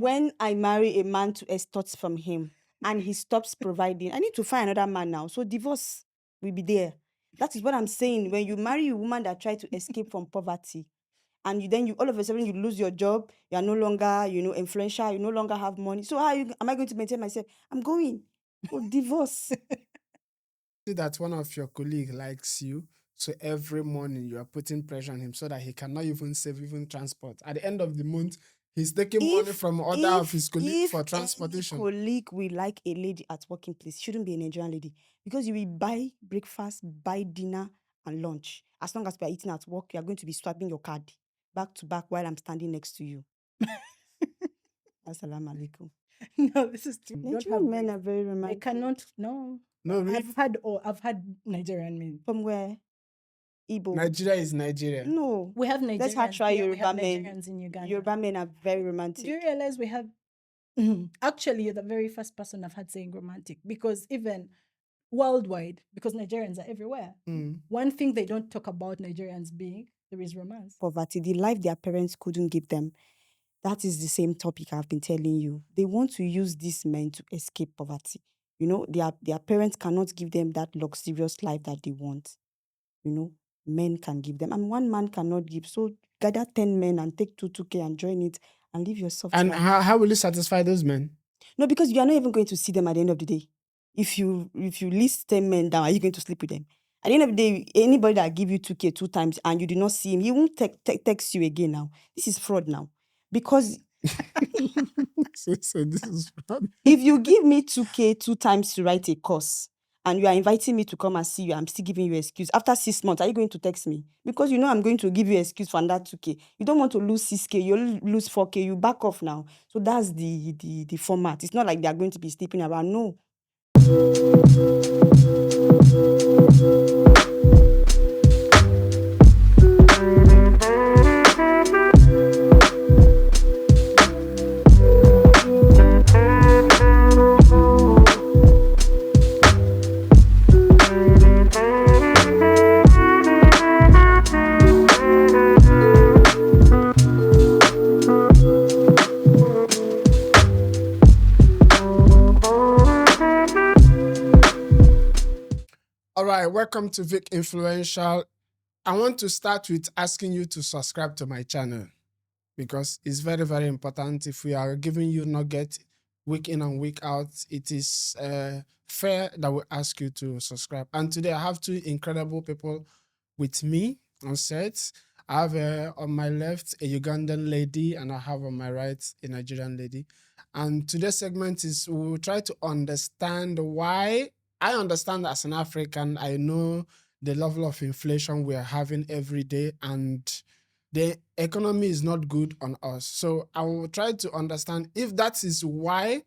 when I marry a man to extort from him and he stops providing, I need to find another man now. So divorce will be there. That is what I'm saying. When you marry a woman that tried to escape from poverty, and you all of a sudden you lose your job, you are no longer, influential, you no longer have money. So am I going to maintain myself? I'm going. So divorce. See that one of your colleague likes you, so every morning you are putting pressure on him so that he cannot even save even transport. At the end of the month, he's taking money from other of his colleagues for transportation. If any colleague will like a lady at working place, shouldn't be a Nigerian lady, because you will buy breakfast, buy dinner and lunch. As long as we are eating at work, you are going to be swiping your card back to back while I'm standing next to you. Assalamu alaikum. No, this is too. Nigerian men are very They romantic. cannot. No. No, I've had Nigerian men. From where? Igbo. Nigeria is Nigeria. No. We have Nigerians. Let's have try here, we have Yoruba men. Nigerians in Uganda. Yoruba men are very romantic. Do you realize we have? Actually, you're the very first person I've had saying romantic, because even worldwide, because Nigerians are everywhere. One thing they don't talk about Nigerians being, there is romance. Poverty, the life their parents couldn't give them. That is the same topic I've been telling you. They want to use these men to escape poverty. Their parents cannot give them that luxurious life that they want. Men can give them. And one man cannot give. So gather 10 men and take 2K and join it and live your soft And life. how will you satisfy those men? No, because you are not even going to see them at the end of the day. If you list 10 men down, are you going to sleep with them? At the end of the day, anybody that give you 2K 2 times and you do not see him, he won't text you again now. This is fraud now. Because so this is fraud. if you give me 2K 2 times to write a course and you are inviting me to come and see you, I'm still giving you an excuse. After 6 months, are you going to text me? Because I'm going to give you an excuse for that 2K. You don't want to lose 6K, you lose 4K, you back off now. So that's the format. It's not like they are going to be sleeping around. No. All right, welcome to Vicinfluential. I want to start with asking you to subscribe to my channel, because it's very, very important. If we are giving you nuggets week in and week out, it is fair that we ask you to subscribe. And today I have two incredible people with me on set. I have on my left a Ugandan lady, and I have on my right a Nigerian lady. And today's segment is we will try to understand why. I understand as an African, I know the level of inflation we are having every day, and the economy is not good on us. So I will try to understand if that is why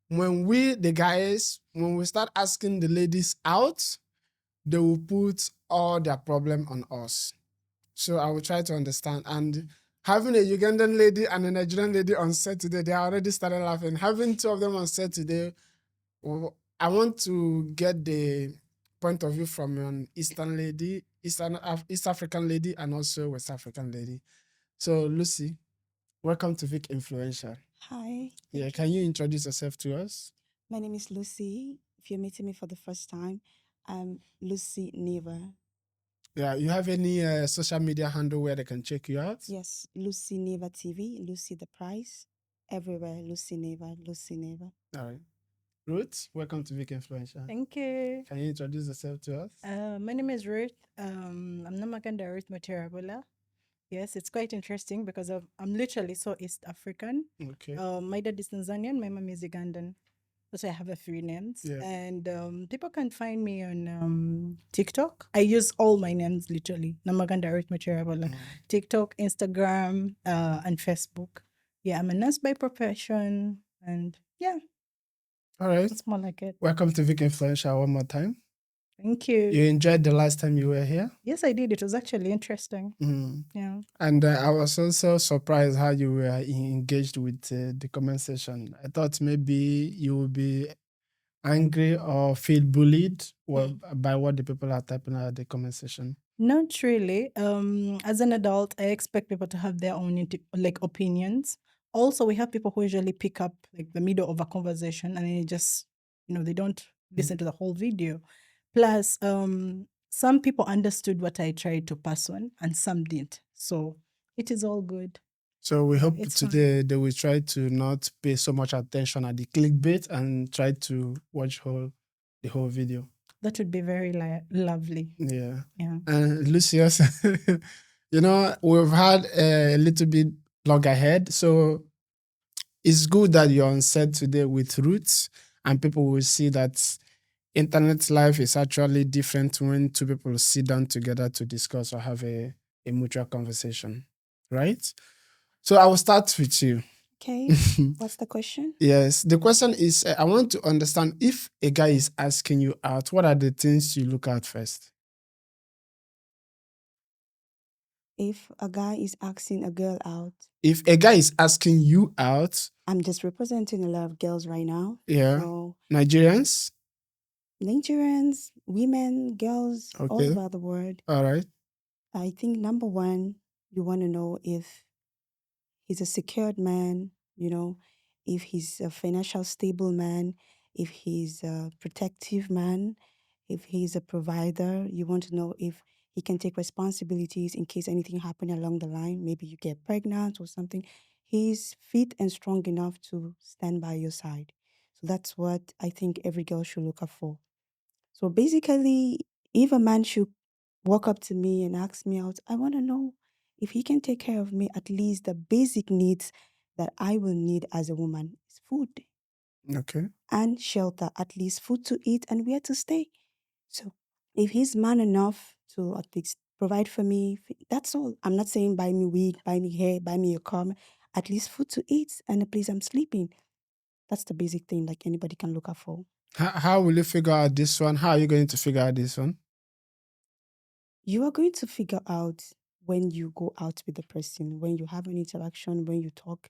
when we, the guys, when we start asking the ladies out, they will put all their problem on us. So I will try to understand. And having a Ugandan lady and a Nigerian lady on set today, they already started laughing. Having two of them on set today, I want to get the point of view from an East African lady, and also West African lady. So Lucy, welcome to Vicinfluential. Hi. Yeah, can you introduce yourself to us? My name is Lucy. If you're meeting me for the first time, I'm Lucy Neva. Yeah, you have any social media handle where they can check you out? Yes, Lucy Neva TV, Lucy the Price, everywhere, Lucy Neva, Lucy Neva. All right. Ruth, welcome to Vicinfluential. Thank you. Can you introduce yourself to us? My name is Ruth. I'm Namaganda Ruth Materabola. Yes, it's quite interesting because I'm literally so East African. Okay. My dad is Tanzanian, my mom is Ugandan. So I have a few names. Yeah. And people can find me on TikTok. I use all my names literally. Namaganda Ruth Materabola. TikTok, Instagram, and Facebook. Yeah, I'm a nurse by profession. And yeah. All right. It's more like it. Welcome to Vicinfluential one more time. Thank you. You enjoyed the last time you were here? Yes, I did. It was actually interesting. Yeah. And I was also surprised how you were engaged with the comment section. I thought maybe you would be angry or feel bullied by what the people are typing at the comment section. Not really. As an adult, I expect people to have their own opinions. Also, we have people who usually pick up like the middle of a conversation and then they just, they don't listen to the whole video. Plus, some people understood what I tried to pass on and some didn't. So it is all good. So we Yeah, hope it's fine. today they will try to not pay so much attention at the clickbait and try to watch the whole video. That would be very lovely. Yeah. Yeah. And Lucius, we've had a little bit log ahead. So it's good that you're on set today with Roots, and people will see that internet life is actually different when two people sit down together to discuss or have a mutual conversation, right? So I will start with you. Okay. What's the question? Yes, the question is, I want to understand if a guy is asking you out, what are the things you look at first? If a guy is asking a girl out, If a guy is asking you out, I'm just representing a lot of girls right now. yeah, So Nigerians, Nigerians, women, girls, all okay, over the world. all right, I think number one, you want to know if he's a secured man, if he's a financial stable man, if he's a protective man, if he's a provider. You want to know if he can take responsibilities in case anything happen along the line. Maybe you get pregnant or something. He's fit and strong enough to stand by your side. So that's what I think every girl should look out for. So basically, if a man should walk up to me and ask me out, I want to know if he can take care of me, at least the basic needs that I will need as a woman is food okay, and shelter, at least food to eat and where to stay. So if he's man enough to at least provide for me, that's all. I'm not saying buy me wig, buy me hair, buy me a car, at least food to eat and a place I'm sleeping. That's the basic thing like anybody can look out for. How will you figure out this one? How are you going to figure out this one? You are going to figure out when you go out with the person, when you have an interaction, when you talk.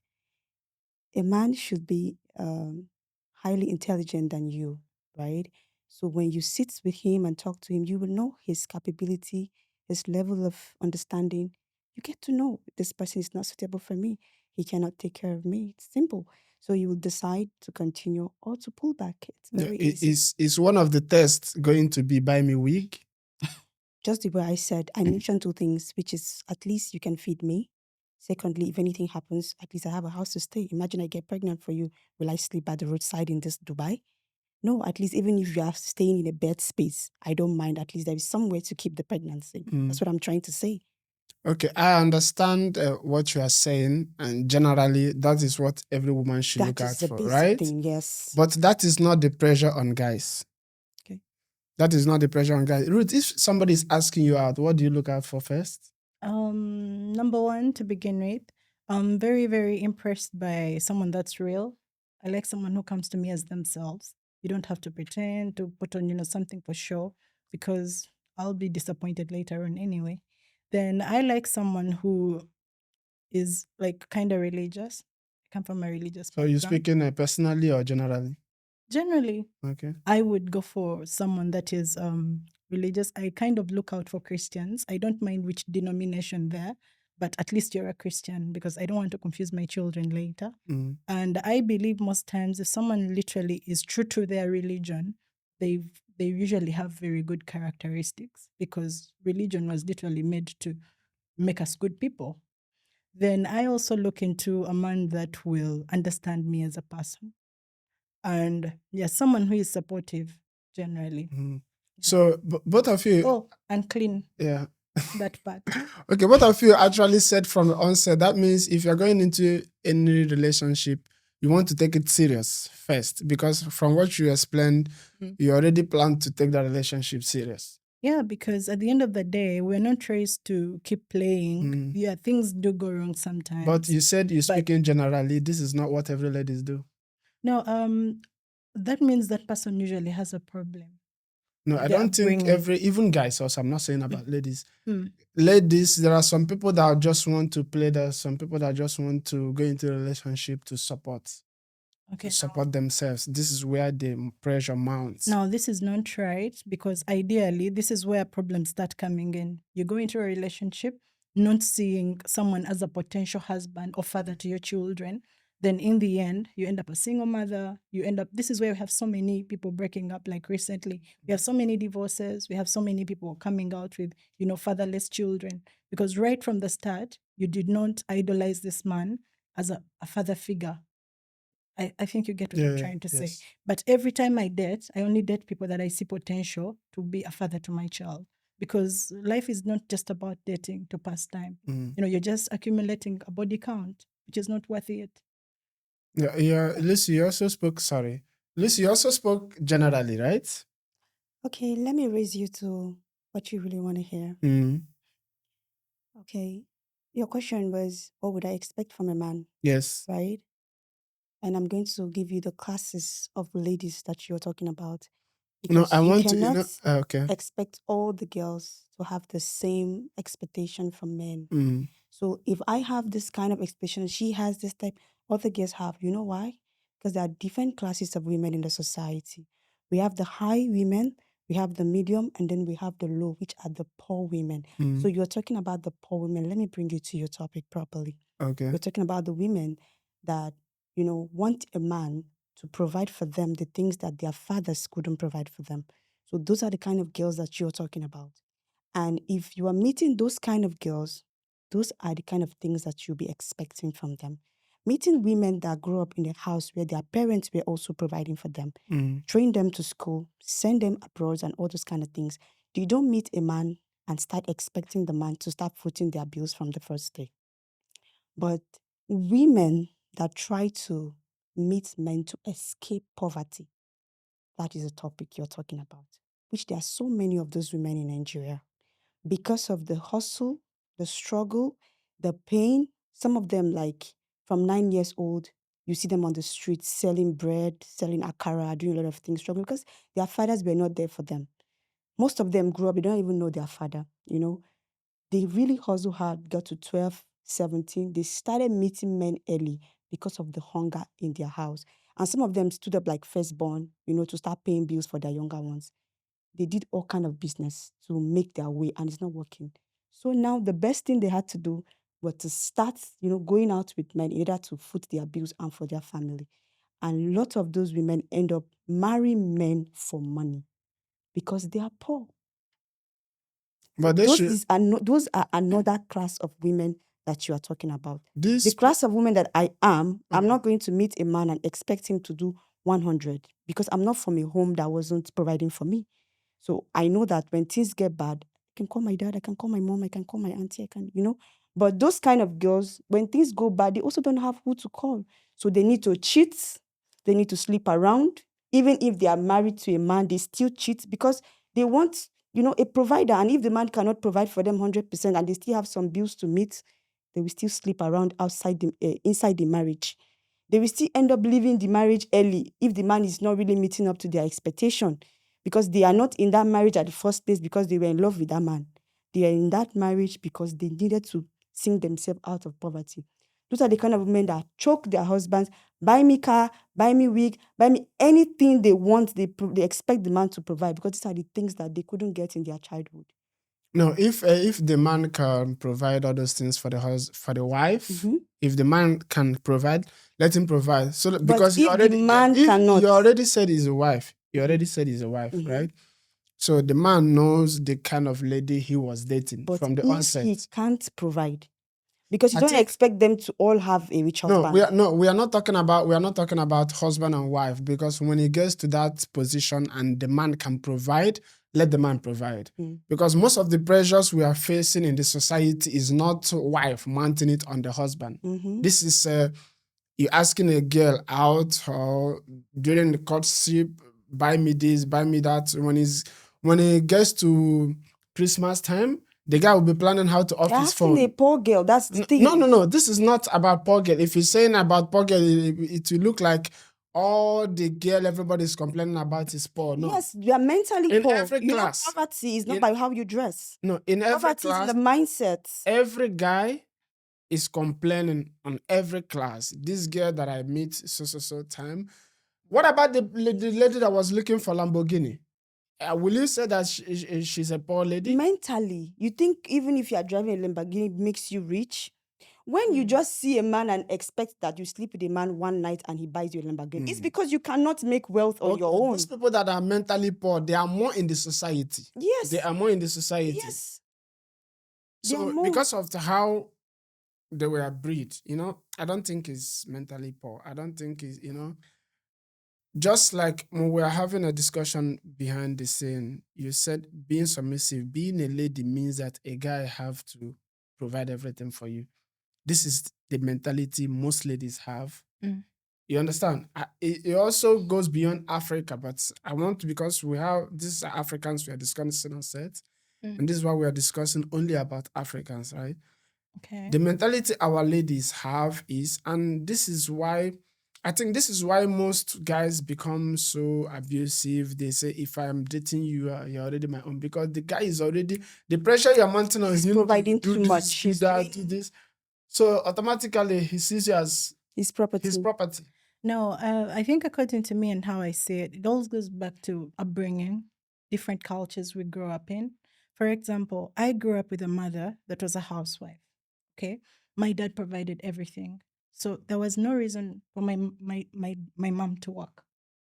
A man should be highly intelligent than you, right? So when you sit with him and talk to him, you will know his capability, his level of understanding. You get to know this person is not suitable for me. He cannot take care of me. It's simple. So you will decide to continue or to pull back. It's very easy. Is one of the tests going to be buy me wig? Just the way I said, I mentioned two things, which is at least you can feed me. Secondly, if anything happens, at least I have a house to stay. Imagine I get pregnant for you. Will I sleep by the roadside in this Dubai? No, at least even if you are staying in a bed space, I don't mind. At least there is somewhere to keep the pregnancy. That's what I'm trying to say. Okay, I understand what you are saying, and generally that is what every woman should look That out is the for, basic right? thing, yes. But that is not the pressure on guys. Okay. That is not the pressure on guys. Ruth, if somebody is asking you out, what do you look out for first? Number one, to begin with, I'm very, very impressed by someone that's real. I like someone who comes to me as themselves. You don't have to pretend to put on, something for show because I'll be disappointed later on anyway. Then I like someone who is like kind of religious. I come from a religious So you background. speaking personally or generally? Generally, Okay. I would go for someone that is religious. I kind of look out for Christians. I don't mind which denomination they're, but at least you're a Christian because I don't want to confuse my children later. And I believe most times if someone literally is true to their religion, they usually have very good characteristics because religion was literally made to make us good people. Then I also look into a man that will understand me as a person. And someone who is supportive generally. So both of you. Oh, and clean. Yeah. That part. Okay, both of you actually said from the onset, that means if you're going into any relationship, you want to take it serious first, because from what you explained, you already plan to take the relationship serious. Yeah, because at the end of the day, we're not raised to keep playing. Yeah, things do go wrong sometimes. But you said you're speaking generally. This is not what every ladies do. No, that means that person usually has a problem. No, I don't think even guys also, I'm not saying about ladies. Ladies, there are some people that just want to play. There are some people that just want to go into a relationship to support. Okay, to support themselves. This is where the pressure mounts. Now, this is not right because ideally, this is where problems start coming in. You go into a relationship, not seeing someone as a potential husband or father to your children, then in the end, you end up a single mother. This is where we have so many people breaking up. Like recently, we have so many divorces. We have so many people coming out with, fatherless children. Because right from the start, you did not idolize this man as a father figure. I think you get what I'm trying to say. Yes. But every time I only date people that I see potential to be a father to my child. Because life is not just about dating to pass time. You're just accumulating a body count, which is not worth it. Yeah. Lucy, you also spoke. Sorry, Lucy, you also spoke generally, right? Okay, let me raise you to what you really want to hear. Okay, your question was, what would I expect from a man, Yes. right? And I'm going to give you the classes of ladies that you're talking about. No, Because I you want to. cannot Okay. expect all the girls to have the same expectation from men. Mm. So if I have this kind of expectation, she has this type, other girls have. You know why? Because there are different classes of women in the society. We have the high women, we have the medium, and then we have the low, which are the poor women. So you're talking about the poor women. Let me bring you to your topic properly. Okay. We're talking about the women that, want a man to provide for them the things that their fathers couldn't provide for them. So those are the kind of girls that you're talking about. And if you are meeting those kind of girls, those are the kind of things that you'll be expecting from them. Meeting women that grew up in a house where their parents were also providing for them, train them to school, send them abroad and all those kind of things. You don't meet a man and start expecting the man to start footing their bills from the first day. But women that try to meet men to escape poverty, that is a topic you're talking about, which there are so many of those women in Nigeria. Because of the hustle, the struggle, the pain, some of them, like from 9 years old, you see them on the streets selling bread, selling akara, doing a lot of things, struggling because their fathers were not there for them. Most of them grew up, they don't even know their father, They really hustle hard, got to 12, 17. They started meeting men early because of the hunger in their house. And some of them stood up like firstborn, to start paying bills for their younger ones. They did all kind of business to make their way, and it's not working. So now the best thing they had to do was to start, going out with men in order to foot their bills and for their family. And a lot of those women end up marrying men for money because they are poor. But they should. Those are another class of women that you are talking about. This. The class of women that I am, I'm not going to meet a man and expect him to do 100 because I'm not from a home that wasn't providing for me. So I know that when things get bad, I can call my dad, I can call my mom, I can call my auntie, But those kind of girls, when things go bad, they also don't have who to call. So they need to cheat, they need to sleep around. Even if they are married to a man, they still cheat because they want, a provider. And if the man cannot provide for them 100% and they still have some bills to meet, they will still sleep around inside the marriage. They will still end up leaving the marriage early if the man is not really meeting up to their expectation, because they are not in that marriage at the first place because they were in love with that man. They are in that marriage because they needed to sing themselves out of poverty. Those are the kind of women that choke their husbands, buy me car, buy me wig, buy me anything they want. They expect the man to provide because these are the things that they couldn't get in their childhood. No, if the man can provide all those things for the wife, if the man can provide, let him provide. So because if the man cannot, you already said he's a wife. You already said he's a wife, right? So the man knows the kind of lady he was dating from the onset. He can't provide, because you don't expect them to all have a rich husband. We are not talking about husband and wife, because when it gets to that position and the man can provide, let the man provide. Because most of the pressures we are facing in the society is not wife mounting it on the husband. This is you asking a girl out or during the courtship, buy me this, buy me that. When it gets to Christmas time, the guy will be planning how to off his phone. Asking a poor girl, that's the thing. No. This is not about poor girl. If you're saying about poor girl, it will look like all the girl everybody's complaining about is poor. No. Yes, you are mentally in poor. Every class, poverty is not by how you dress. No, in every poverty class, is the mindset. Every guy is complaining on every class. This girl that I meet so time. What about the lady that was looking for Lamborghini? will you say that she's a poor lady? Mentally, you think even if you are driving a Lamborghini, it makes you rich? When you just see a man and expect that you sleep with a man one night and he buys you a Lamborghini, it's because you cannot make wealth on your own. Those people that are mentally poor, they are more in the society. Yes. They are more in the society. Yes. They are So more- because of how they were bred, I don't think it's mentally poor. I don't think it's, just like when we were having a discussion behind the scene, you said being submissive, being a lady means that a guy have to provide everything for you. This is the mentality most ladies have. Mm. You understand? It also goes beyond Africa, but I want to, because we have, these are Africans we are discussing on set, and this is why we are discussing only about Africans, right? Okay. The mentality our ladies have is, and this is why, I think this is why most guys become so abusive. They say, if I'm dating you, you're already my own, because the guy is already, the pressure you're mounting on him, providing do too this, much. do He's that, do this. So automatically he sees you as his property. his property. No, I think according to me and how I see it, it all goes back to upbringing, different cultures we grew up in. For example, I grew up with a mother that was a housewife. Okay, my dad provided everything, so there was no reason for my mom to work.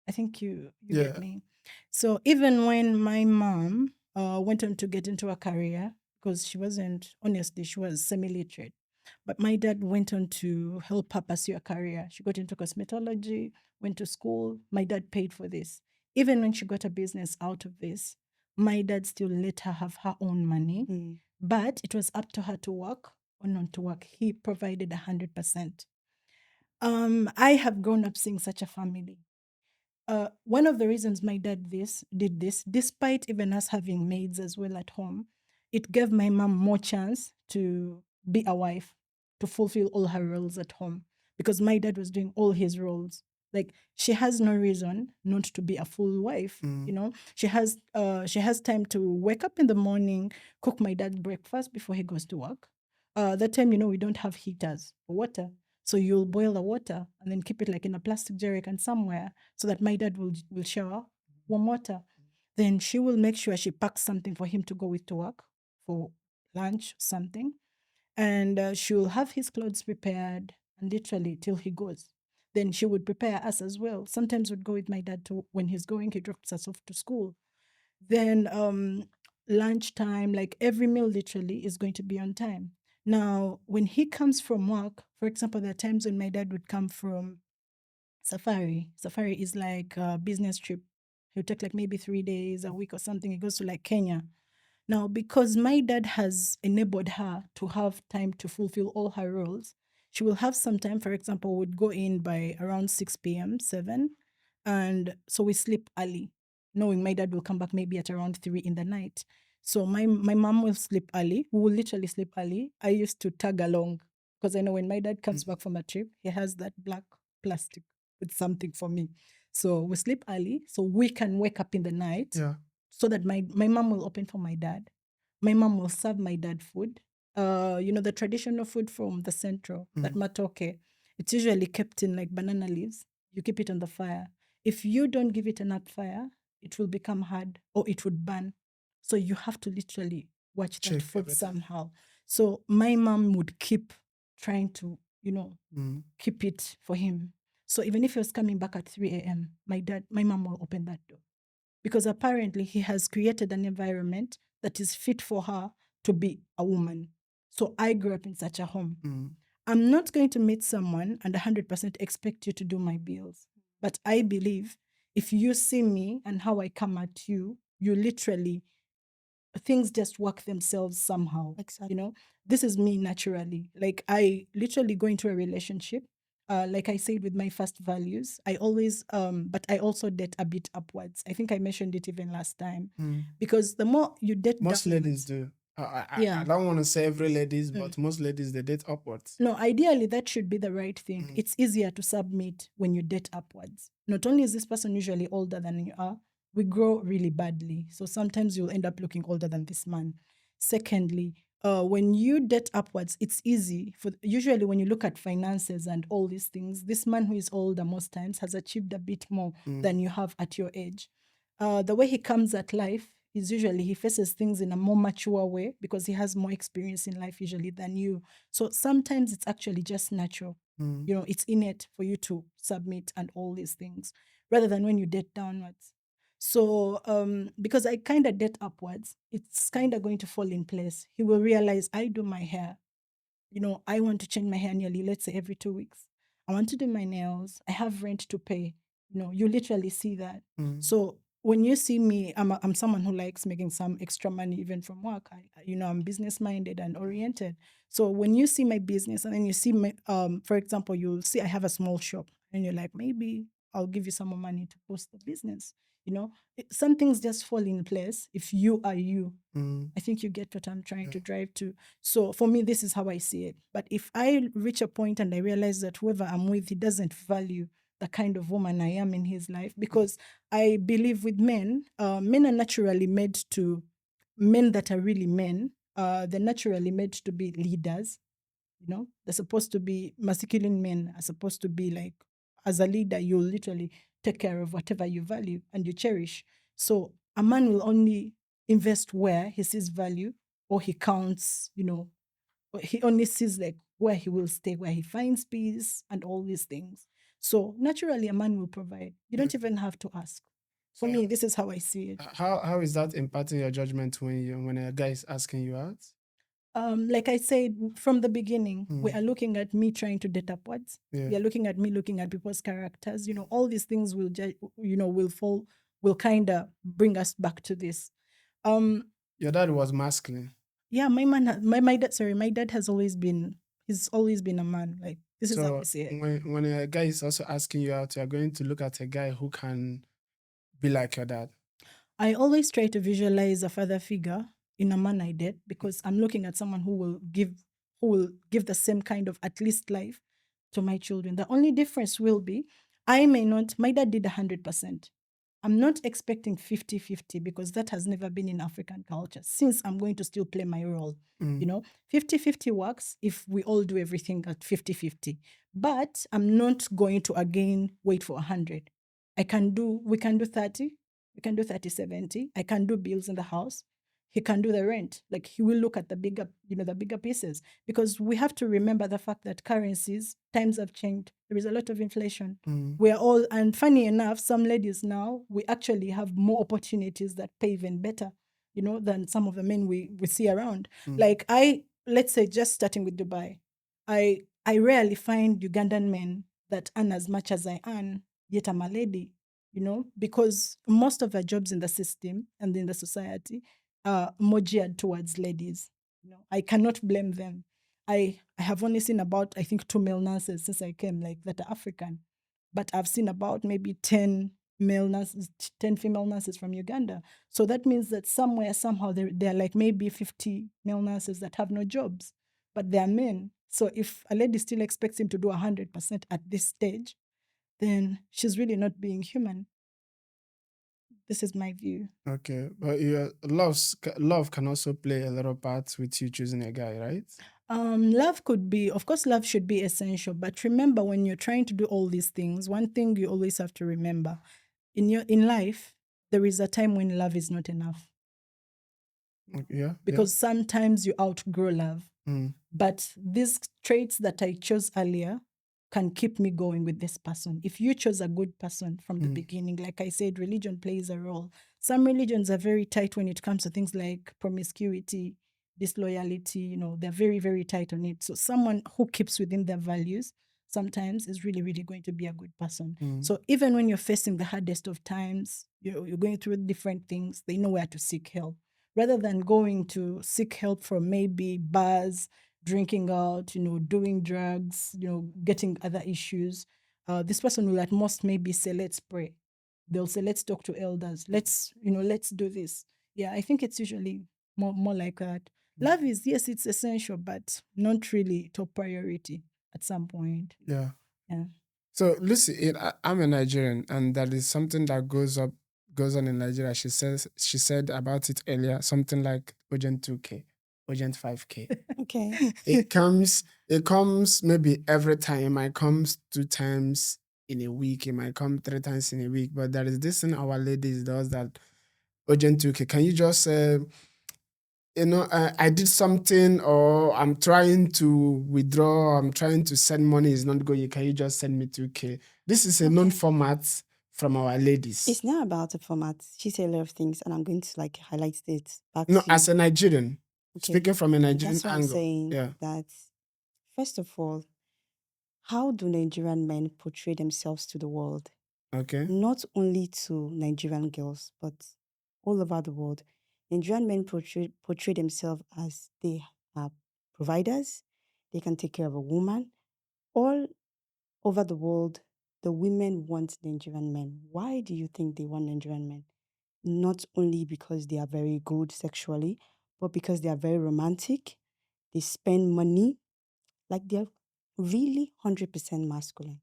I think you Yeah. get me. So even when my mom went on to get into a career, because she wasn't, honestly, she was semi-literate. But my dad went on to help her pursue a career. She got into cosmetology, went to school. My dad paid for this. Even when she got a business out of this, my dad still let her have her own money. But it was up to her to work or not to work. He provided 100%. I have grown up seeing such a family. One of the reasons my dad did this, despite even us having maids as well at home, it gave my mom more chance to be a wife, to fulfill all her roles at home, because my dad was doing all his roles. Like, she has no reason not to be a full wife. She has time to wake up in the morning, cook my dad breakfast before he goes to work. That time, we don't have heaters for water. So you'll boil the water and then keep it like in a plastic jerrycan somewhere so that my dad will shower warm water. Then she will make sure she packs something for him to go with to work for lunch, something. And she will have his clothes prepared and literally till he goes. Then she would prepare us as well. Sometimes we'd go with my dad to, when he's going, he drops us off to school. Then lunchtime, like every meal literally is going to be on time. Now, when he comes from work, for example, there are times when my dad would come from safari. Safari is like a business trip. He'll take like maybe 3 days, a week or something. He goes to like Kenya. Now, because my dad has enabled her to have time to fulfill all her roles, she will have some time. For example, would go in by around 6 p.m., 7. And so we sleep early, knowing my dad will come back maybe at around 3 in the night. So my mom will sleep early. We will literally sleep early. I used to tag along because I know when my dad comes back from a trip, he has that black plastic with something for me. So we sleep early so we can wake up in the night. Yeah. So that my mom will open for my dad. My mom will serve my dad food. The traditional food from the central, that matoke. It's usually kept in like banana leaves. You keep it on the fire. If you don't give it enough fire, it will become hard or it would burn. So you have to literally watch that Check food everything. somehow. So my mom would keep trying to, keep it for him. So even if he was coming back at 3 a.m., my mom will open that door. Because apparently he has created an environment that is fit for her to be a woman. So I grew up in such a home. I'm not going to meet someone and 100% expect you to do my bills. But I believe if you see me and how I come at you, you literally, things just work themselves somehow. Exactly. This is me naturally. Like, I literally go into a relationship. Like I said, with my first values, I always, but I also date a bit upwards. I think I mentioned it even last time. Because the more you date Most downwards, ladies do. I Yeah. don't want to say every ladies, but most ladies, they date upwards. No, ideally, that should be the right thing. It's easier to submit when you date upwards. Not only is this person usually older than you are, we grow really badly. So sometimes you'll end up looking older than this man. Secondly, when you date upwards, it's easy for, usually when you look at finances and all these things, this man who is older most times has achieved a bit more than you have at your age. the way he comes at life is usually he faces things in a more mature way because he has more experience in life usually than you. So sometimes it's actually just natural. Mm. You know, it's innate for you to submit and all these things rather than when you date downwards. So because I kind of date upwards, it's kind of going to fall in place. He will realize I do my hair. You know, I want to change my hair nearly, let's say, every 2 weeks. I want to do my nails. I have rent to pay. You know, you literally see that. Mm. So when you see me, I'm someone who likes making some extra money even from work. I'm business minded and oriented. So when you see my business and then you see my, for example, you'll see I have a small shop and you're like, maybe I'll give you some more money to post the business. You know, some things just fall in place if you are you. Mm. I think you get what I'm trying to drive to. So for me, this is how I see it. But if I reach a point and I realize that whoever I'm with, he doesn't value the kind of woman I am in his life, because I believe with men, men are naturally made to, men that are really men, they're naturally made to be leaders. You know, they're supposed to be masculine men, are supposed to be like, as a leader, you'll literally take care of whatever you value and you cherish. So a man will only invest where he sees value, or he counts, or he only sees like where he will stay, where he finds peace and all these things. So naturally, a man will provide. You don't even have to ask. For So me, this is how I see it. how is that impacting your judgment when a guy is asking you out? Like I said from the beginning, we Mm. are looking at me trying to date upwards. Yeah. We are looking at me looking at people's characters. You know, all these things will will kind of bring us back to this. Your dad was masculine. Yeah, my dad has always been, he's always been a man. Like, this is how So we see it. when a guy is also asking you out, you're going to look at a guy who can be like your dad. I always try to visualize a father figure in a man I date, because I'm looking at someone who will give the same kind of at least life to my children. The only difference will be I may not, my dad did 100%. I'm not expecting 50-50, because that has never been in African culture, since I'm going to still play my role. Mm. You know, 50-50 works if we all do everything at 50-50. But I'm not going to again wait for 100. We can do 30, we can do 30-70. I can do bills in the house. He can do the rent. Like, he will look at the bigger pieces, because we have to remember the fact that currencies, times have changed. There is a lot of inflation. Mm. We are all, and funny enough, some ladies now, we actually have more opportunities that pay even better, than some of the men we see around. Mm. Like, let's say, just starting with Dubai, I rarely find Ugandan men that earn as much as I earn, yet I'm a lady, because most of the jobs in the system and in the society are more geared towards ladies. I cannot blame them. I have only seen about, I think, 2 male nurses since I came, like, that are African, but I've seen about maybe 10 male nurses, 10 female nurses from Uganda. So that means that somewhere, somehow, there are like maybe 50 male nurses that have no jobs, but they are men. So if a lady still expects him to do 100% at this stage, then she's really not being human. This is my view. Okay, but love can also play a little part with you choosing a guy, right? Love could be, of course, love should be essential. But remember, when you're trying to do all these things, one thing you always have to remember in life, there is a time when love is not enough. Yeah. Because sometimes you outgrow love. Mm. But these traits that I chose earlier can keep me going with this person. If you chose a good person from the beginning, like I said, religion plays a role. Some religions are very tight when it comes to things like promiscuity, disloyalty, they're very, very tight on it. So someone who keeps within their values sometimes is really, really going to be a good person. So even when you're facing the hardest of times, you're going through different things, they know where to seek help. Rather than going to seek help from maybe bars, drinking out, doing drugs, getting other issues, this person will at most maybe say, let's pray. They'll say, let's talk to elders. Let's do this. Yeah, I think it's usually more like that. Love is, yes, it's essential, but not really top priority at some point. Yeah. Yeah. So Lucy, I'm a Nigerian, and that is something that goes on in Nigeria. She said about it earlier, something like urgent 2K, urgent 5K. Okay. It comes maybe every time. It comes 2 times in a week. It might come 3 times in a week. But there is this thing our ladies does that urgent 2K. Can you just I did something, or I'm trying to withdraw, I'm trying to send money, it's not going. Can you just send me 2K? This is a known Okay. format from our ladies. It's not about the format. She said a lot of things, and I'm going to like highlight it back No, to as you. a Nigerian, Okay. speaking from a Nigerian That's what I'm angle. saying. Yeah. That first of all, how do Nigerian men portray themselves to the world? Okay. Not only to Nigerian girls, but all over the world. Nigerian men portray themselves as they are providers. They can take care of a woman. All over the world, the women want Nigerian men. Why do you think they want Nigerian men? Not only because they are very good sexually, but because they are very romantic. They spend money. Like they're really 100% masculine.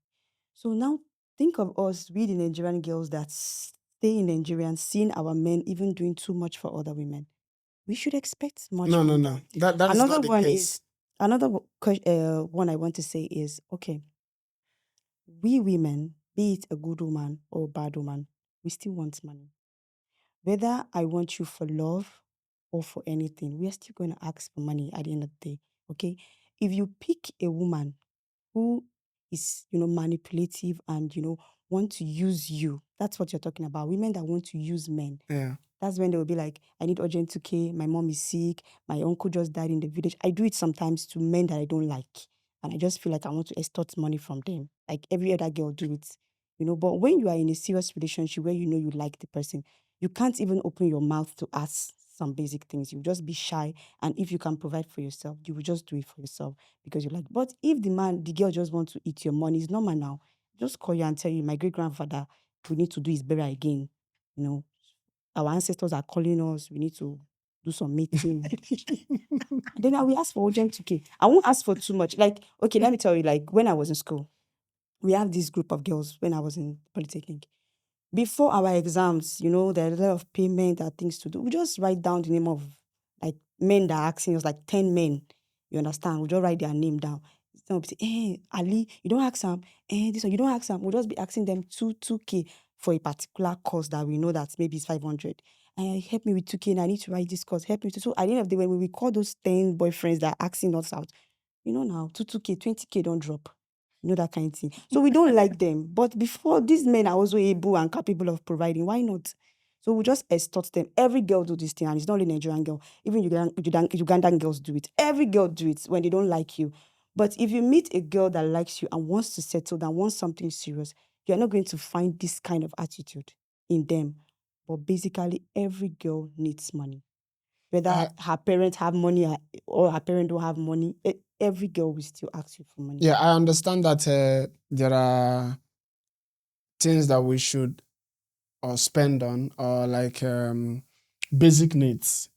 So now think of us, we the Nigerian girls that stay in Nigeria and seeing our men even doing too much for other women. We should expect much No, from no. them. That is Another not the one case. is one I want to say is okay. We women, be it a good woman or a bad woman, we still want money. Whether I want you for love or for anything, we are still going to ask for money at the end of the day. Okay. If you pick a woman who is, manipulative and, want to use you, that's what you're talking about. Women that want to use men. Yeah. That's when they will be like, I need urgent 2K, my mom is sick, my uncle just died in the village. I do it sometimes to men that I don't like. And I just feel like I want to extort money from them. Like every other girl do it. But when you are in a serious relationship where you know you like the person, you can't even open your mouth to ask some basic things. You just be shy. And if you can provide for yourself, you will just do it for yourself because you like. But if the girl just wants to eat your money, it's normal now. Just call you and tell you, my great grandfather, we need to do his burial again. Our ancestors are calling us. We need to do some meeting. Then I will ask for urgent 2K. I won't ask for too much. Like, okay, let me tell you, like when I was in school, we have this group of girls when I was in Polytechnic. Before our exams, there are a lot of payment and things to do. We just write down the name of like men that are asking us, like 10 men. You understand? We just write their name down. Some people say, hey, Ali, you don't ask them. Hey, this one, you don't ask them. We'll just be asking them 2K for a particular course that we know that maybe it's 500. And help me with 2K and I need to write this course. Help me. So at the end of the day, when we call those 10 boyfriends that are asking us out, now 2K, 20K don't drop. That kind of thing. So we don't like them. But before, these men are also able and capable of providing. Why not? So we just extort them. Every girl do this thing, and it's not only Nigerian girl. Even Ugandan girls do it. Every girl do it when they don't like you. But if you meet a girl that likes you and wants to settle down, wants something serious, you're not going to find this kind of attitude in them. But basically, every girl needs money. Whether her parents have money or her parents don't have money, every girl will still ask you for money. Yeah, I understand that there are things that we should or spend on, or like basic needs.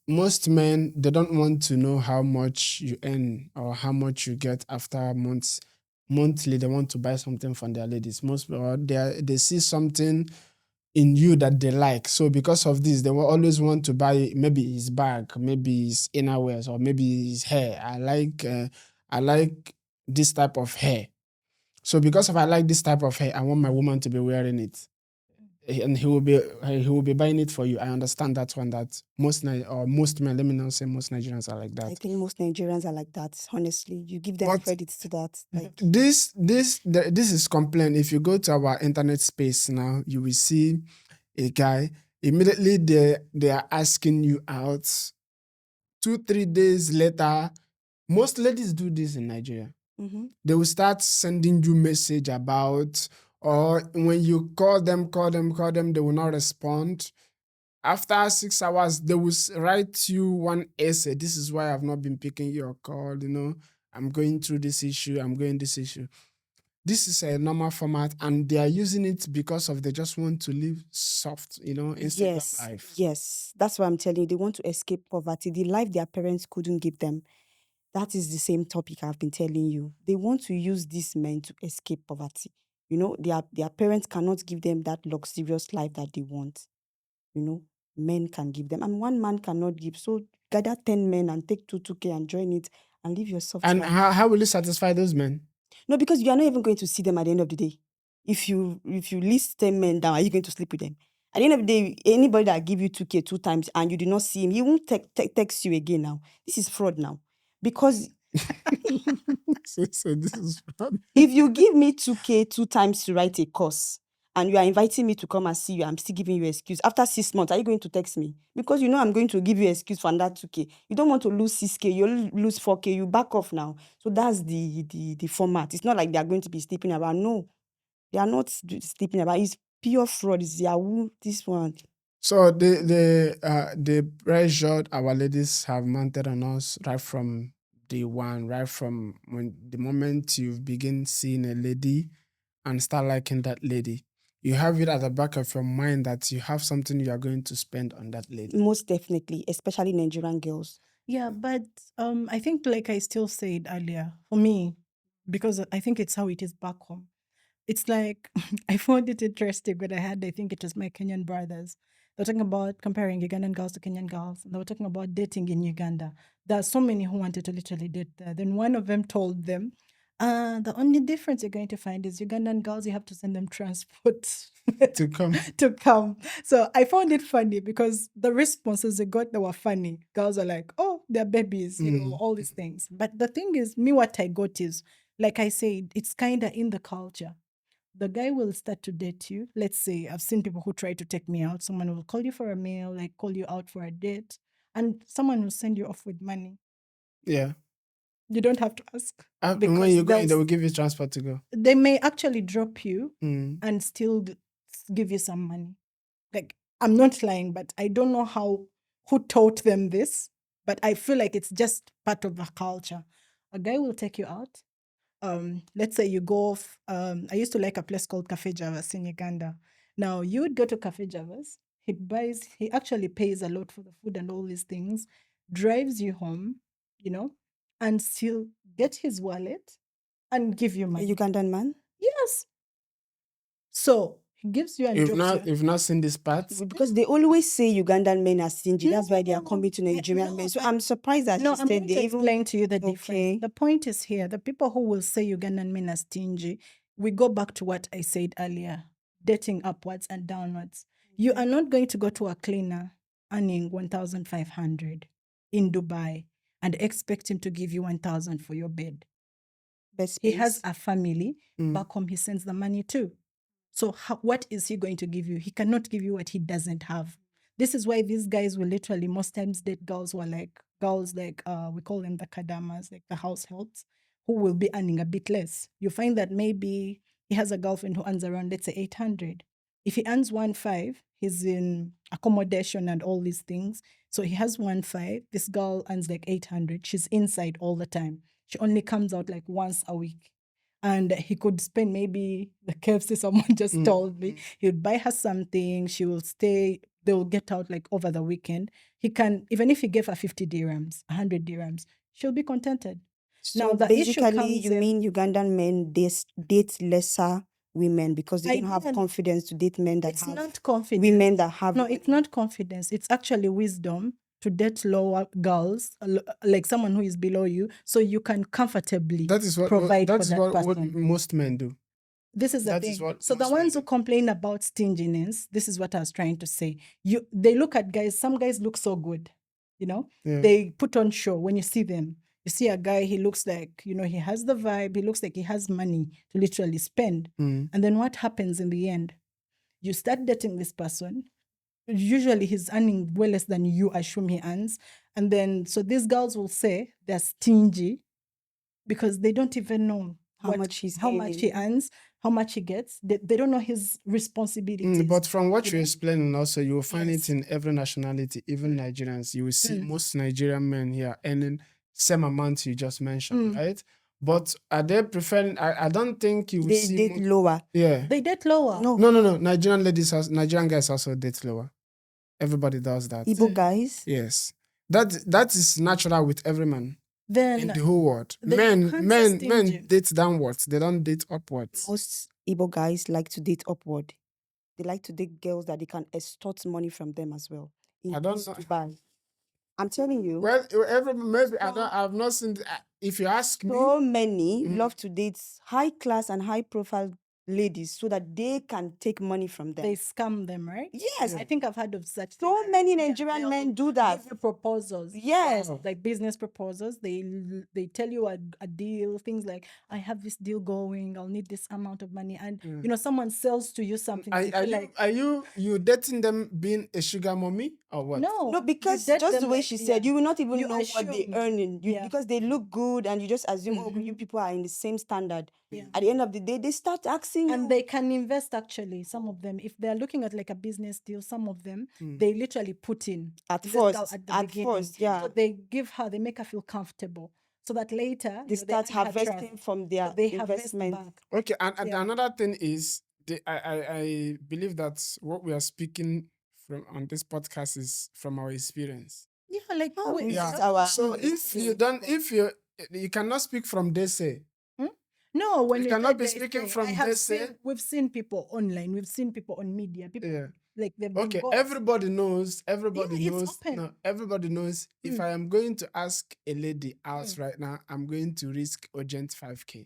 Most men, they don't want to know how much you earn or how much you get after months. Monthly, they want to buy something from their ladies. Or they see something in you that they like. So because of this, they will always want to buy maybe his bag, maybe his innerwears, or maybe his hair. I like this type of hair. So because I like this type of hair, I want my woman to be wearing it. And he will be buying it for you. I understand that one, that most men, let me not say most Nigerians are like I that. think most Nigerians are like that. Honestly, you give them But credit to that. Like this is complaint. If you go to our internet space now, you will see a guy. Immediately they are asking you out. 2-3 days later, most ladies do this in Nigeria. They will start sending you message about, or when you call them, they will not respond. After 6 hours, they will write you one essay. This is why I've not been picking your call. I'm going through this issue. This is a normal format, and they are using it because of they just want to live soft, Instagram life. Yes, that's what I'm telling you. They want to escape poverty, the life their parents couldn't give them. That is the same topic I've been telling you. They want to use these men to escape poverty. Their parents cannot give them that luxurious life that they want. Men can give them, and one man cannot give. So gather 10 men and take 2K and join it and live your soft And life. how will you satisfy those men? No, because you are not even going to see them at the end of the day. If you list 10 men down, are you going to sleep with them? At the end of the day, anybody that give you 2K 2 times and you do not see him, he won't text you again now. This is fraud now. Because So this is fun. if you give me 2K 2 times to write a course and you are inviting me to come and see you, I'm still giving you an excuse. After 6 months, are you going to text me? Because you know I'm going to give you an excuse for that 2K. You don't want to lose 6K, you lose 4K, you back off now. So that's the format. It's not like they are going to be sleeping around. No, they are not sleeping around. It's pure fraud. It's Yahoo, this one. So the pressure our ladies have mounted on us right from day one, right from when the moment you begin seeing a lady and start liking that lady, you have it at the back of your mind that you have something you are going to spend on that lady. Most definitely, especially Nigerian girls. Yeah, but I think, like I still said earlier, for me, because I think it's how it is back home. It's like I found it interesting when I think it was my Kenyan brothers. They were talking about comparing Ugandan girls to Kenyan girls. And they were talking about dating in Uganda. There are so many who wanted to literally date there. Then one of them told them, the only difference you're going to find is Ugandan girls, you have to send them transport To come. to come. So I found it funny because the responses they got, they were funny. Girls are like, oh, they're babies, you know, all these things. But the thing is, me, what I got is, like I said, it's kind of in the culture. The guy will start to date you. Let's say I've seen people who try to take me out. Someone will call you for a meal, like call you out for a date, and someone will send you off with money. Yeah. You don't have to ask. And Because when you go, they they'll- will give you transport to go. They may actually drop you Mm. and still give you some money. Like, I'm not lying, but I don't know who taught them this, but I feel like it's just part of the culture. A guy will take you out. Let's say you go off. I used to like a place called Cafe Javas in Uganda. Now you would go to Cafe Javas. He actually pays a lot for the food and all these things, drives you home, you know, and still get his wallet and give you A money. Ugandan man? Yes. So he gives you and drops you. You've not seen this part. Because they always say Ugandan men are stingy. That's why they are No, coming to Nigerian no, men. So but- I'm surprised that No, she I'm said going to they even. explain to you the difference. Okay. The point is here. The people who will say Ugandan men are stingy, we go back to what I said earlier, dating upwards and downwards. You are not going to go to a cleaner earning 1,500 in Dubai and expect him to give you 1,000 for your bed. Best He has place. a family. Mm. Back home, he sends the money too. So what is he going to give you? He cannot give you what he doesn't have. This is why these guys will literally most times date girls who are like we call them the kadamas, like the house helps, who will be earning a bit less. You find that maybe he has a girlfriend who earns around, let's say, 800. If he earns 1.5, he's in accommodation and all these things. So he has 1.5. This girl earns like 800. She's inside all the time. She only comes out like once a week. And he could spend maybe the KFC someone just told me. He would buy her something. She will stay. They will get out like over the weekend. He can, even if he gave her 50 dirhams, 100 dirhams, she'll be contented. So Now, the issue basically, comes you in- mean Ugandan men date lesser women because they don't have Ideally, confidence to date men that It's have not confidence. women that have No, it's not confidence. It's actually wisdom to date lower girls, like someone who is below you, so you can comfortably That is what provide that for is that what person. most men do. This is the That thing. is what So the most men ones who do. complain about stinginess, this is what I was trying to say. They look at guys, some guys look so good, you know? Yeah. They put on show when you see them. You see a guy, he looks like, you know, he has the vibe, he looks like he has money to literally spend. Mm. And then what happens in the end? You start dating this person. Usually he's earning way less than you assume he earns. And then, so these girls will say they're stingy because they don't even know how much he's how much he earning. earns, how much he gets. They don't know his responsibilities. But from what you you're know? explaining also, you will find Yes. it in every nationality, even Nigerians. You will see most Nigerian men here earning same amount you just mentioned, right? But are they preferring? I don't think you will They see. date lower. Yeah. They date lower. No, No. Nigerian guys also date lower. Everybody does that. Igbo guys. Yes. That is natural with every man in Then the whole world. then you can't say Men stingy. date downwards. They don't date upwards. Most Igbo guys like to date upward. They like to date girls that they can extort money from them as well. I don't Increase know. Dubai. I'm telling you. Well, maybe I've not seen. if you ask me, So many Mhm. love to date high class and high profile ladies so that they can take money from them. They scam them, right? Yes. I think I've heard of such So things. many Yeah, Nigerian they'll men do that. give you proposals. Yes. Wow. Like business proposals. They tell you a deal, things like, I have this deal going, I'll need this amount of money. And Yeah. you know, someone sells to you something. Are, you are feel you like, are you dating them being a sugar mommy or what? no, No, you because date just the them way like- she said, yeah. you will not even You know what they assumed. earning. Yeah. Because they look good and you just assume, oh, you Mhm. people are in the same standard. Yeah. At the end of the day, they start asking And you. they can invest actually, some of them. If they're looking at like a business deal, some of them, they literally put in At this girl first, at the at beginning. first, yeah. So they give her, they make her feel comfortable. So that later They you know, start earn her harvesting trust. from So their they harvest investment. back. Okay, and Yeah. another thing is, I believe that what we are speaking from on this podcast is from our experience. Yeah, like Oh, wait, this Yeah. is our So if you don't, if you cannot speak from they say, no, when you we cannot say be they speaking say, from I have they say. seen, we've seen people online, we've seen people on media, people Yeah. like they've been Okay, ghosts. everybody knows. Everybody Yeah, it's knows. open. No, everybody knows. If I am going to ask a lady out right now, I'm going to risk urgent 5K.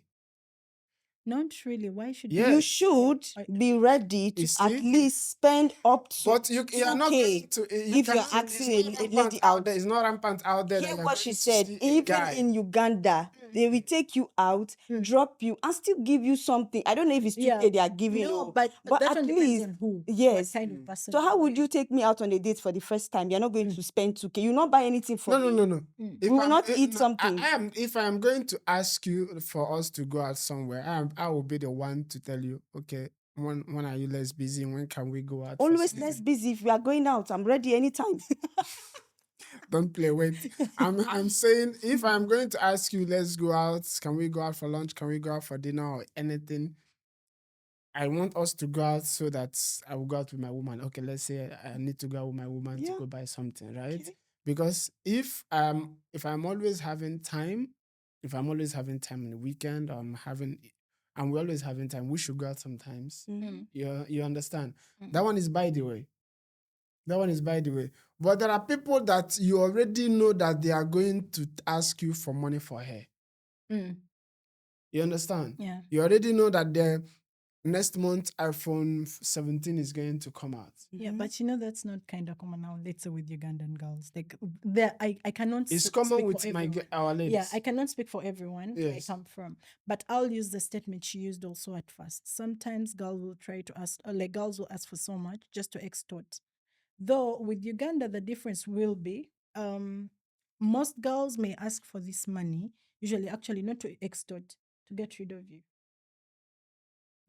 Not really. Why should Yeah. you Yes. should be ready to You at see? least spend up to But you are not 2K going to. You if you're cannot, asking it's a not lady rampant out out. there. It's not rampant out there. Hear that you're what going she to said. see a Even guy. in Uganda, they will take you out, drop you, and still give you something. I don't know if it's 2K Yeah. they are giving No, you, but that at one depends least on who. yes. What kind of person. So how you're would with. you take me out on a date for the first time? You're not going to spend 2K. You not buy anything for No, me. no, no, no. We will not eat no, something. I am. If I am going to ask you for us to go out somewhere, I will be the one to tell you. Okay, when are you less busy? When can we go out? for Always something? less busy. If we are going out, I'm ready anytime. Don't play with. I'm saying if I'm going to ask you, let's go out. Can we go out for lunch? Can we go out for dinner or anything? I want us to go out so that I will go out with my woman. Okay, let's say I need to go out with my woman to Yeah. go buy something, right? Okay. Because if I'm always having time, if I'm always having time in the weekend, and we're always having time, we should go out sometimes. Mhm. You understand? That one is by the way. That one is by the way. But there are people that you already know that they are going to ask you for money for hair. Mm. You understand? Yeah. You already know that the next month iPhone 17 is going to come out. Yeah, Mhm. but you know that's not kind of common now. Let's say with Ugandan girls, like there, I cannot. It's speak common for with everyone. our ladies. Yeah, I cannot speak for everyone where I Yes. come from, but I'll use the statement she used also at first. Sometimes girls will try to ask, like girls will ask for so much just to extort. Though with Uganda, the difference will be, most girls may ask for this money, usually actually not to extort, to get rid of you.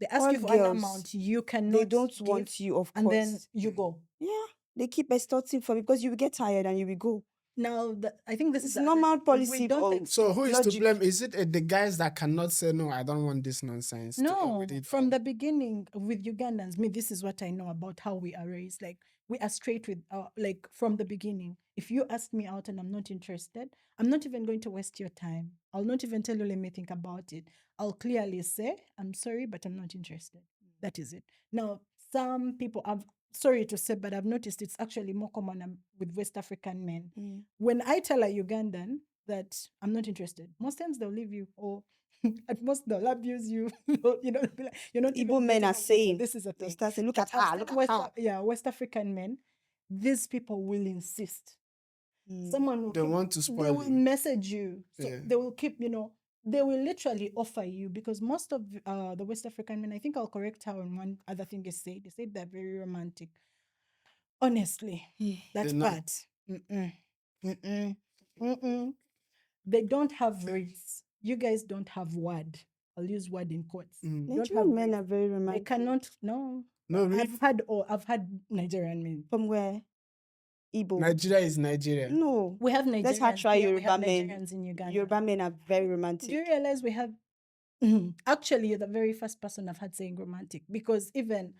They ask All you for an girls, amount you cannot They don't give, want you, of and then course. you go. Yeah, they keep extorting from you because you will get tired and you will go. Now, I think this It's is the other normal thing. policy We don't of So who is to logic. blame? Is it the guys that cannot say no? I don't want this nonsense. No, with it from all? the beginning with Ugandans, me, this is what I know about how we are raised. Like we are straight with, like from the beginning. If you ask me out and I'm not interested, I'm not even going to waste your time. I'll not even tell you, let me think about it. I'll clearly say, I'm sorry, but I'm not interested. That is it. Now, some people have, sorry to say, but I've noticed it's actually more common with West African men. Mm. When I tell a Ugandan that I'm not interested, most times they'll leave you or at most they'll abuse you. You know, be like, you're not even Igbo men getting are a woman. saying, This is a they'll thing. start saying, look But at I've her, seen look at West, her. yeah, West African men, these people will insist. Mm. Someone will They want to they spoil will you. message you. So Yeah. they will keep, they will literally offer you because most of the West African men, I think I'll correct her on one other thing they say. They say they're very romantic. Honestly, that They're not. part. Mm-mm, mm-mm, mm-mm. They don't have reads. You guys don't have word. I'll use word in quotes. Mm. You don't have Nigerian men reads. are very They romantic. cannot. No. No, read. I've had Nigerian men. From where? Igbo. Nigeria is Nigeria. No. We have Let's her Nigerians try here. We have Yoruba men. Nigerians in Uganda. Yoruba men are very Do romantic. you realize we have? Actually, you're the very first person I've had saying romantic because even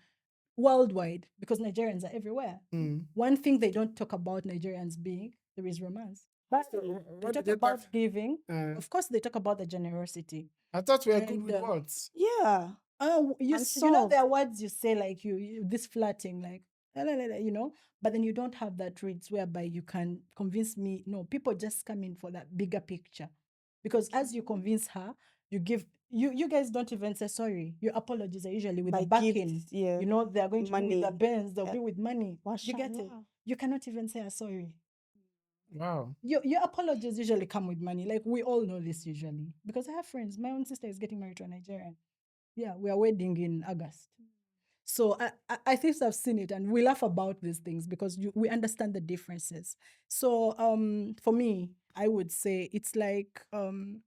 worldwide, because Nigerians are everywhere. Mm. One thing they don't talk about Nigerians being there is romance. But they What talk did they about talk? giving. Uh, Of course, they talk about the generosity. I thought we were good And, with words. Yeah. You And know there are soft. words you say like this flirting like la, la, la, la, but then you don't have that reads whereby you can convince me. No, people just come in for that bigger picture. Because as you convince her, you guys don't even say sorry. Your apologies are usually with By the backing. gifts, yeah. You know, they're going to be with the Money. Benz, they'll be with money. You get it? Mashallah. You cannot even say a sorry. Wow. Your apologies usually come with money. Like, we all know this usually. Because I have friends. My own sister is getting married to a Nigerian. Yeah, we are wedding in August. So I think I've seen it, and we laugh about these things because we understand the differences. So for me, I would say it's like I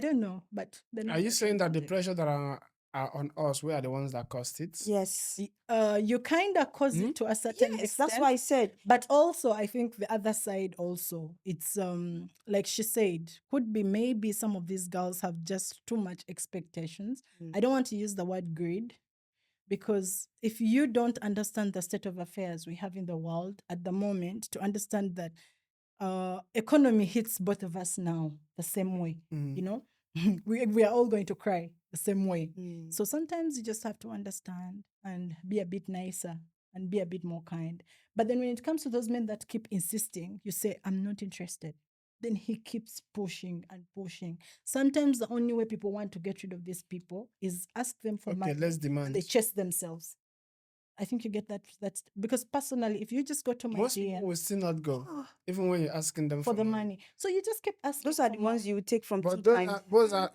don't know, but then Are you saying that the pressure that are on us, we are the ones that caused it? Yes. you kind of cause it to a certain Yes, extent. that's why I said. But also, I think the other side also, it's like she said, could be maybe some of these girls have just too much expectations. I don't want to use the word greed, because if you don't understand the state of affairs we have in the world at the moment, to understand that economy hits both of us now the same way, you know, we are all going to cry the same way. So sometimes you just have to understand and be a bit nicer and be a bit more kind. But then when it comes to those men that keep insisting, you say, I'm not interested. Then he keeps pushing and pushing. Sometimes the only way people want to get rid of these people is ask them for money. Okay, let's demand. They chase themselves. I think you get that. That's because personally, if you just go to my Most DM people will still not go, even when you're asking them for the money, so you just keep asking. Those are for the ones money. you would take from But two those times. are,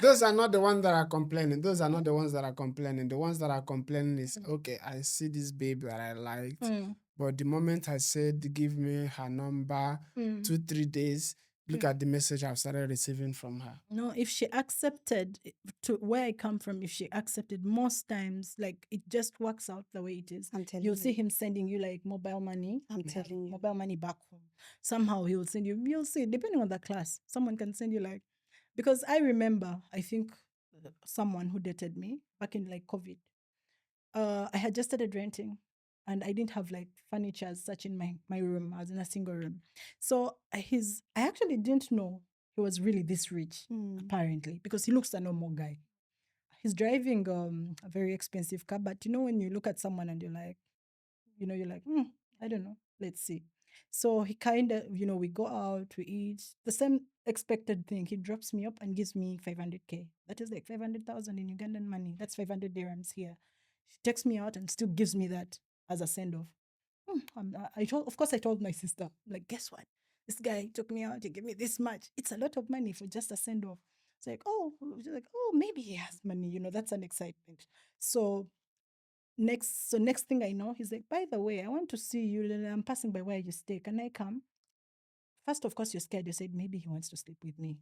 those are not the ones that are complaining. Those are not the ones that are complaining. The ones that are complaining is, okay, I see this babe that I liked, but the moment I said, give me her number, 2-3 days, look at the message I've started receiving from her. No, if she accepted, to where I come from, if she accepted, most times, like, it just works out the way it is. I'm telling You'll see you. him sending you like mobile money. I'm We have telling you. mobile money back home. Somehow he will send you. You'll see, depending on the class, someone can send you like, because I remember, I think someone who dated me back in like COVID. I had just started renting, and I didn't have like furniture as such in my room. I was in a single room. So I actually didn't know he was really this rich, apparently, because he looks a normal guy. He's driving a very expensive car, but you know, when you look at someone and you're like, you're like, I don't know, let's see. So he kind of, we go out, we eat, the same expected thing. He drops me up and gives me 500K. That is like 500,000 in Ugandan money. That's 500 dirhams here. He takes me out and still gives me that as a send off. Of course, I told my sister, like, guess what? This guy took me out, he gave me this much. It's a lot of money for just a send off. It's like, she's like, oh, maybe he has money. That's an excitement. So next thing I know, he's like, by the way, I want to see you. I'm passing by where you stay. Can I come? First, of course, you're scared. You said, maybe he wants to sleep with me.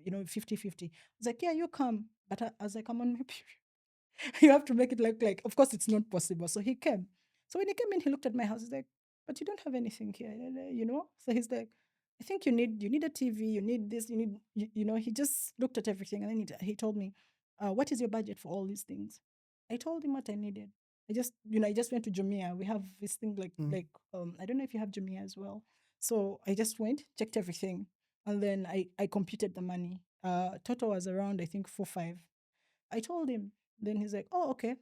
50-50. I was like, yeah, you come. But I was like, I'm on my period. You have to make it like, of course, it's not possible. So he came. So when he came in, he looked at my house. He's like, but you don't have anything here, So he's like, I think you need a TV, you need this, you need, he just looked at everything, and then he told me, what is your budget for all these things? I told him what I needed. I just went to Jumia. We have this thing like I don't know if you have Jumia as well. So I just went, checked everything, and then I computed the money. Total was around, I think, 4-5. I told him. Then he's like, oh, okay.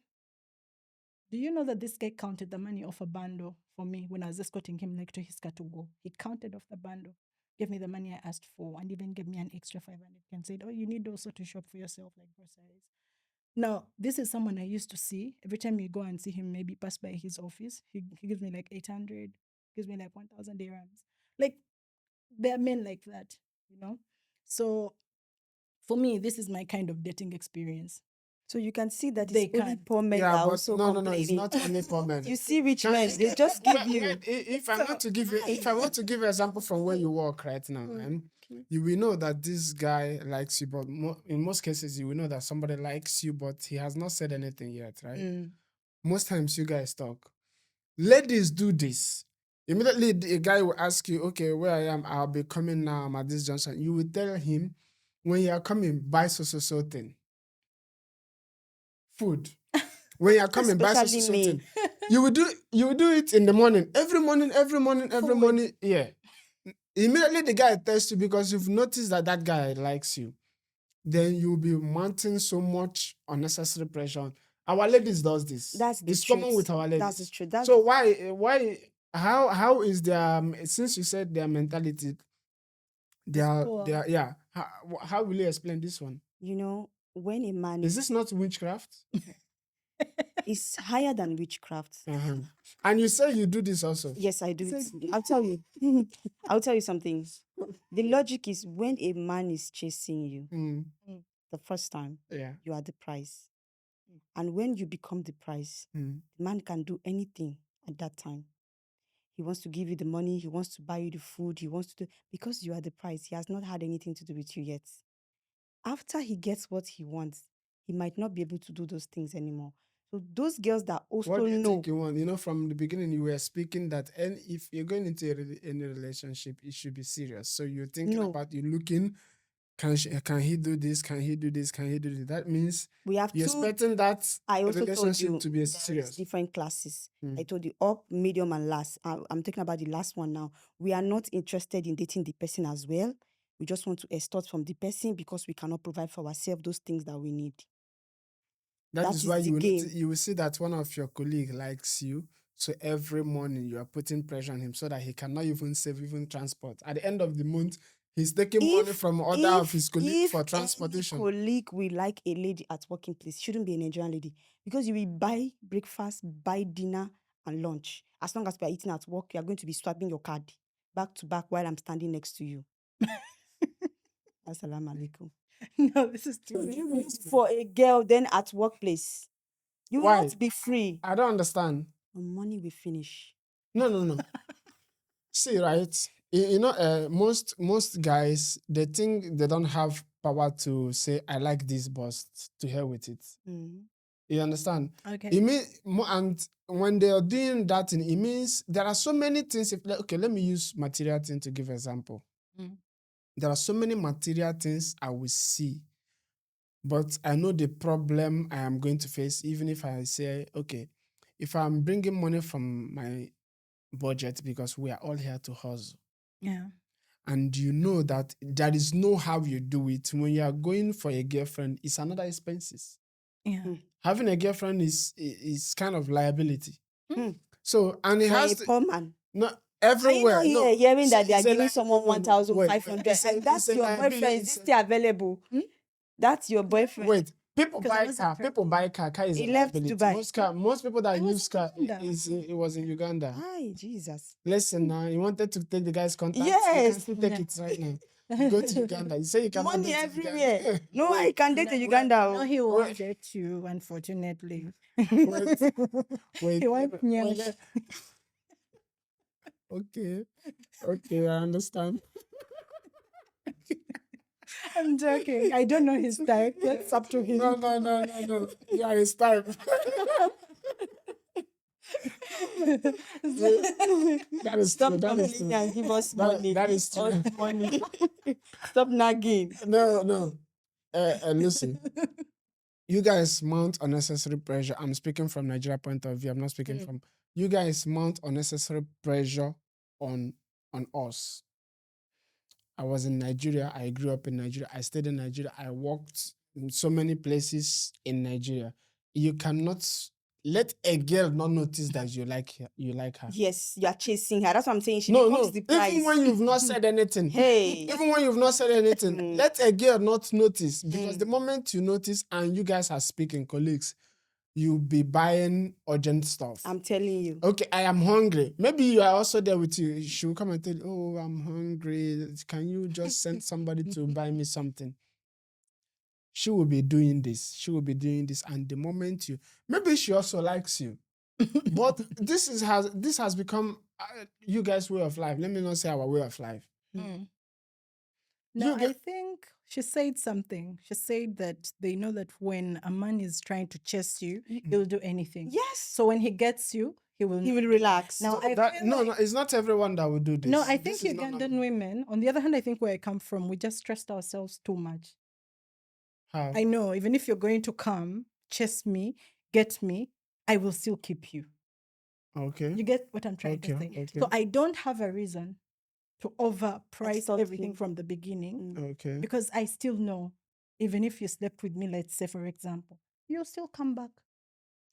Do you know that this guy counted the money off a bundle for me when I was escorting him like to his car to go? He counted off the bundle, gave me the money I asked for, and even gave me an extra 500 and said, oh, you need also to shop for yourself, like groceries. Now, this is someone I used to see. Every time you go and see him, maybe pass by his office, he gives me like 800, gives me like 1,000 dirhams. Like, there are men like that. So for me, this is my kind of dating experience. So you can see that They it's only can. poor men that Yeah, are but also no, it's complaining. not only for men. You see rich men, they just give you. If I want to give you, if I want to give an example from where you work right now, and you will know that this guy likes you, but in most cases, you will know that somebody likes you, but he has not said anything yet, right? Most times, you guys talk. Ladies do this. Immediately, a guy will ask you, okay, where I am, I'll be coming now. I'm at this junction. You will tell him, when you are coming, buy so thing. Food. When you're coming, buy Especially me. something. You will do it in the morning. Every morning. Yeah. Immediately the guy tests you because you've noticed that guy likes you. Then you'll be mounting so much unnecessary pressure. Our ladies does this. That's the It's common truth. with our ladies. That's the truth. That's So why how is their, since you said their mentality, poor. yeah. How will you explain this one? You know, when a man Is this not witchcraft? is higher than witchcraft. Uh-huh. And you say you do this also. Yes, I do it. Exactly. I'll tell you. I'll tell you something. The logic is when a man is chasing you Mm, the first time, yeah. you are the prize. And when you become the prize, Mm. the man can do anything at that time. He wants to give you the money, he wants to buy you the food, he wants to do, because you are the prize. He has not had anything to do with you yet. After he gets what he wants, he might not be able to do those things anymore. So those girls that also What do you know, think you want? You know, from the beginning, you were speaking that if you're going into any relationship, it should be serious. So you're thinking No. about you looking, can he do this? Can he do this? Can he do this? That means we have you're two. expecting that I also told relationship you to be there is serious. different classes. Mm. I told you up, medium, and last. I'm talking about the last one now. We are not interested in dating the person as well. We just want to extort from the person because we cannot provide for ourselves those things that we need. That That is is why the you will game. you will see that one of your colleague likes you. So every morning you are putting pressure on him so that he cannot even save even transport. At the end of the month, he's taking money from other of his colleagues for transportation. Any colleague will like a lady at working place, shouldn't be a Nigerian lady, because you will buy breakfast, buy dinner, and lunch. As long as we are eating at work, you are going to be swiping your card back to back while I'm standing next to you. Assalamu alaikum. No, this is too So much. you look for a girl then at workplace. You will Why? not be free. I don't understand. The money will finish. No. See, right? You know, most guys, they think they don't have power to say, I like this boss, to hell with it. Mhm. You understand? Okay. It means, and when they are doing that thing, it means there are so many things. Okay, let me use material thing to give example. Mm. There are so many material things I will see, but I know the problem I am going to face, even if I say, okay, if I'm bringing money from my budget because we are all here to hustle. Yeah. And you know that there is no how you do it. When you are going for a girlfriend, it's another expenses. Yeah. Mm. Having a girlfriend is kind of liability. Mm. So, and it For has a to, poor man. no, Are you everywhere. not No, hearing that they are it's a giving someone no, no, wait, 1,500 it's a- and that's it's a your liability, boyfriend? Is it's this a- still available? That's your boyfriend. Wait, people Because I buy wasn't car. pregnant. People buy car. Car is He a left liability. Dubai. Most people that I was use in car Uganda. it was in Uganda. Hi, Jesus. Listen now, you wanted to take the guy's contact. You Yes. can still take Yeah. it right now. You go to Uganda. You say you cannot Money date in everywhere. Uganda. No, I can date in Uganda. No, oh. he won't Wait. date you, unfortunately. Wait. He won't nyash. Okay. Okay, I understand. I'm joking. I don't know his type. That's up to him. No. Yeah, it's time. That is Stop true. That is complaining true. and give us That- money. that is Give us true. money. Stop nagging. No. Listen. You guys mount unnecessary pressure. I'm speaking from Nigeria point of view. I'm not speaking from you guys mount unnecessary pressure on us. I was in Nigeria. I grew up in Nigeria. I stayed in Nigeria. I worked in so many places in Nigeria. You cannot let a girl not notice that you like her. Yes, you are chasing her. That's what I'm saying. She No. becomes the prize. Even when you've not said anything. Hey. Even when you've not said anything, Mm. let a girl not notice. Because the moment you notice and you guys are speaking, colleagues, you'll be buying urgent stuff. I'm telling you. Okay, I am hungry. Maybe you are also there with you. She will come and tell you, oh, I'm hungry. Can you just send somebody to buy me something? She will be doing this. And the moment maybe she also likes you. But this has become you guys' way of life. Let me not say our way of life. Mm. No, You I get- think she said something. She said that they know that when a man is trying to chase you, he'll do anything. Yes. So when he gets you, he will. He will relax. Now, I That, feel no, like- no, it's not everyone that will do this. No, I think This is not Ugandan women, on the other hand, I think where I come from, we just stressed ourselves too much. How? I know, even if you're going to come, chase me, get me, I will still keep you. Okay. You get what I'm trying to say? Okay. So I don't have a reason to overprice Extort everything him. from the beginning Okay. because I still know, even if you slept with me, let's say, for example, you'll still come back.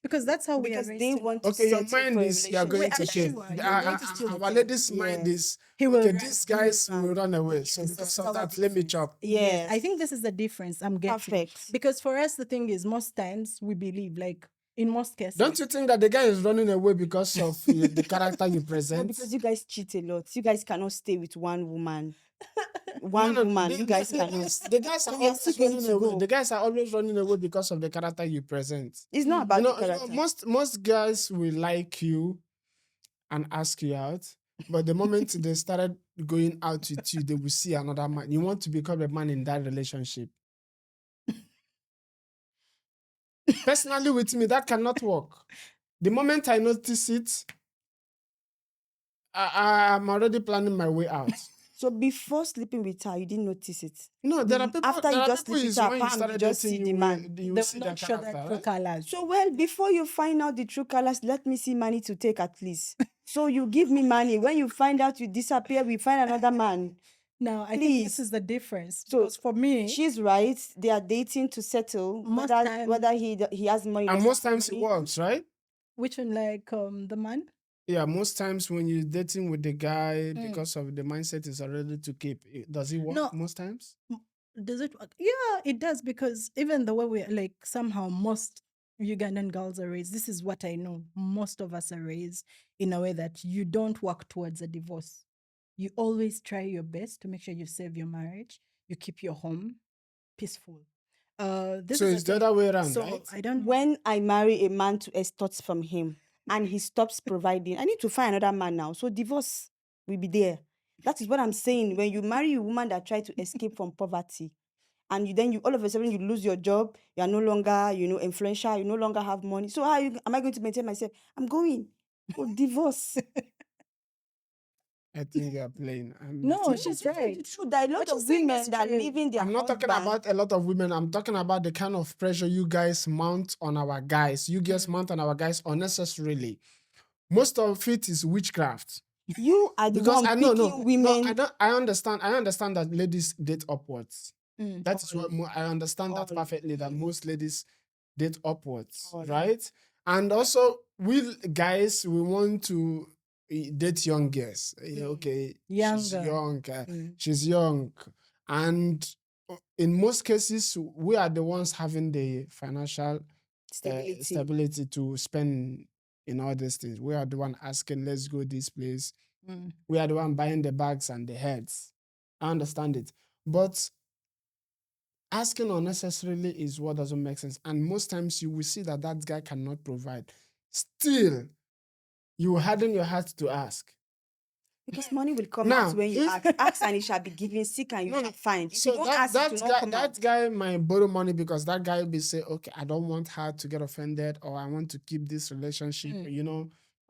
Because that's how we are because raised they to want to Okay, your settle mind for a is you are relationship. going Wait, to I'm okay. sure you're going to still Our settle. lady's mind Yes. is He will okay. run. These guys He will will run. run away. So Yes, because that's of our that, let me difference. chop. Yes, I Yes. think this is the difference I'm getting. Perfect. Because for us, the thing is, most times we believe, like in most cases, Don't you think that the guy is running away because of the character you No, present? because you guys cheat a lot. You guys cannot stay with one woman. No, One no, woman, the, you guys the, cannot. the guys are So we are always still going running to away. go. The guys are always running away because of the character you present. It's not Mm. about You the know, character. most guys will like you and ask you out, but the moment they started going out with you, they will see another man. You want to become a man in that relationship. Personally, with me, that cannot work. The moment I notice it, I'm already planning my way out. So before sleeping with her, you didn't notice it. No, there are people. After There you are just people sleep with is her, when you bam, you started just dating, see the man. you they see will their not show character, their true right? colors. So well, before you find out the true colors, let me see money to take at least. So you give me money. When you find out you disappear, we find another man. Now, I think this Please. is the difference. So Because for me, she's right. They are dating to settle. Most Whether time- he has money. And doesn't most have times it money. works, right? which one, like the man? Yeah, most times when you're dating with the guy, Mm. because of the mindset is already to keep. Does it work No. most times? Does it work? Yeah, it does, because even the way we like somehow most Ugandan girls are raised, this is what I know. Most of us are raised in a way that you don't work towards a divorce. You always try your best to make sure you save your marriage, you keep your home peaceful. This So is it's the other way around, so right? I don't know. When I marry a man to extort from him and he stops providing, I need to find another man now. So divorce will be there. That is what I'm saying. When you marry a woman that try to escape from poverty, and you all of a sudden you lose your job, you are no longer, influential, you no longer have money. So am I going to maintain myself? I'm going. Oh, divorce. I think you're playing. No, she's right. It's true. There are a lot What you're of saying women is that are true. leaving their I'm not talking husband. about a lot of women. I'm talking about the kind of pressure you guys mount on our guys. You guys mount on our guys unnecessarily. Most of it is witchcraft. You are the Because one I know, picking no, women. I don't. I understand. I understand that ladies date upwards. Mm. That is what I understand that All. perfectly. That most ladies date upwards, All. right? And also, we guys, we want to date young girls. Okay, she's Younger. young. Mm. She's young, and in most cases, we are the ones having the financial Stability. stability to spend in all these things. We are the one asking, let's go this place. Mm. We are the one buying the bags and the heads. I understand it. But asking unnecessarily is what doesn't make sense. And most times you will see that that guy cannot provide. Still, you harden your heart to ask. Because money will come Now, out when you if- ask. Ask and it shall be given. Seek and you No, shall find. If So you don't ask, it will not come out. that guy might borrow money because that guy will be say, okay, I don't want her to get offended, or I want to keep this relationship,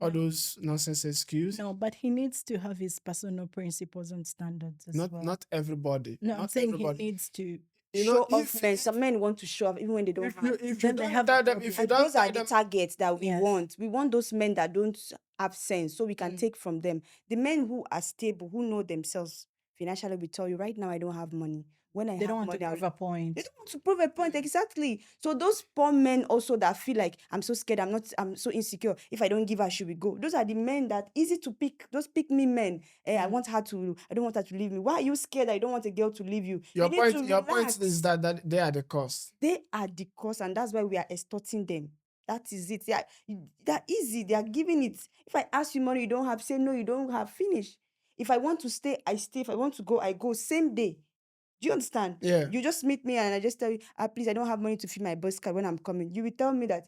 all those nonsense excuses. No, but he needs to have his personal principles and standards as well. Not everybody. No, I'm not saying everybody. he needs to. Show off men. Some men want to show off even when they don't If have. you, if you Then they don't have tell a them, if you And don't those are tell the them, targets that we Yes. want. We want those men that don't have sense, so we can Mm. take from them. The men who are stable, who know themselves financially, will tell you right now I don't have money. When I They have don't want money, to I'll prove a point. They don't want to prove a point, exactly. So those poor men also that feel like I'm so scared, I'm so insecure. If I don't give her, she will go. Those are the men that easy to pick. Those pick me men. I don't want her to leave me. Why are you scared? I don't want a girl to leave you. your You need point, to your point relax. is that they are the cause. They are the cause, and that's why we are extorting them. That is it. They're easy. They are giving it. If I ask you money, you don't have. Say no, you don't have. Finish. If I want to stay, I stay. If I want to go, I go. Same day. Do you understand? Yeah. You just meet me and I just tell you, please, I don't have money to fill my bus card when I'm coming. You will tell me that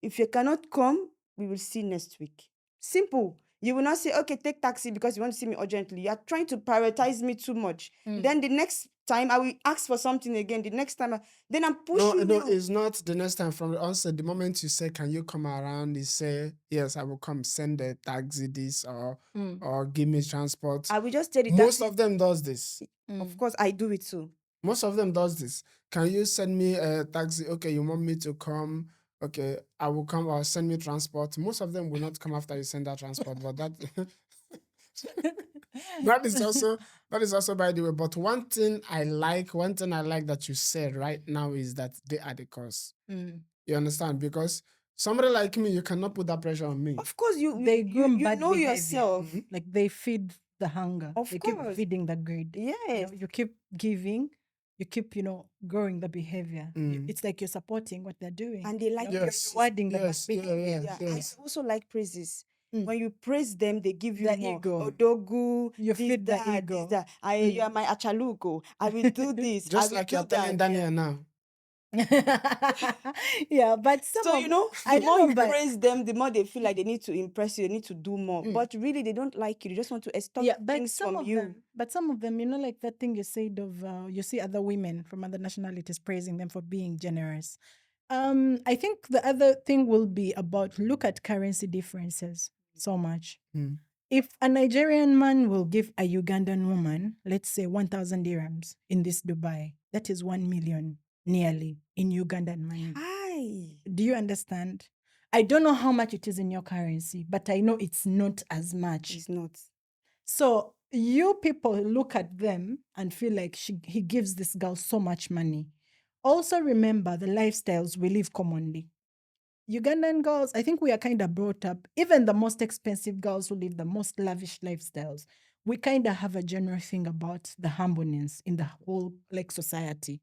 if you cannot come, we will see next week. Simple. You will not say, okay, take taxi because you want to see me urgently. You are trying to prioritize me too much. Mm. Then the next time I will ask for something again. The next time, then I'm pushing No, you. it's not the next time from the onset. The moment you say, can you come around? You say, yes, I will come. Send a taxi this or give me transport. I will just tell you Most that. of them does this. Of course, I do it too. Most of them does this. Can you send me a taxi? Okay, you want me to come? Okay, I will come or send me transport. Most of them will not come after you send that transport, but that that is also by the way. But one thing I like that you said right now is that they are the cause. Mm. You understand? Because Somebody like me, you cannot put that pressure on me. Of course, They groom you bad know behavior. yourself. Like they feed the hunger. Of They keep course. feeding the greed. Yes. You keep giving, you keep, growing the behavior. Mm. It's like you're supporting what they're doing. And they like You're Yes. rewarding the bad Yes. Yeah, behavior. yeah, Yeah, yes. I also like praises. Mm. When you praise them, they give you The more. ego. Odogu, You this, feed the that, ego. this, that. You are my achalugo. I will do this. Just I will like do you're telling that. Daniel now. Yeah, but some So, of the more you but praise them, the more they feel like they need to impress you, they need to do more. Mm. But really, they don't like you. They just want to extort yeah, but things some from of you. them, like that thing you said of you see other women from other nationalities praising them for being generous. I think the other thing will be about look at currency differences so much. Mm. If a Nigerian man will give a Ugandan woman, let's say 1,000 dirhams in this Dubai, that is 1 million nearly in Ugandan money. Hi. Do you understand? I don't know how much it is in your currency, but I know it's not as much. It's not. So you people look at them and feel like he gives this girl so much money. Also remember the lifestyles we live commonly. Ugandan girls, I think we are kind of brought up, even the most expensive girls who live the most lavish lifestyles, we kind of have a general thing about the humbleness in the whole like society.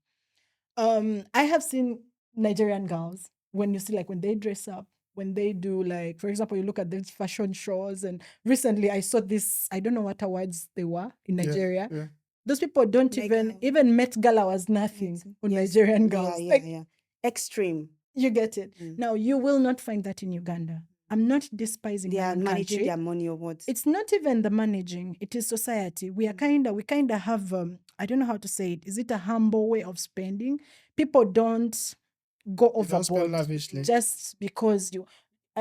I have seen Nigerian girls when you see like when they dress up, when they do like, for example, you look at these fashion shows, and recently I saw this, I don't know what awards they were in Yeah, Nigeria. yeah. Those people don't Like, even Met Gala was nothing on Yes. Nigerian Yeah, girls. yeah, Like, yeah. Extreme. you get it. Mm. Now you will not find that in Uganda. I'm not despising They my are own managing country. their money or what? It's not even the managing, it is society. We kind of have I don't know how to say it. Is it a humble way of spending? People don't go You don't spend overboard lavishly. just because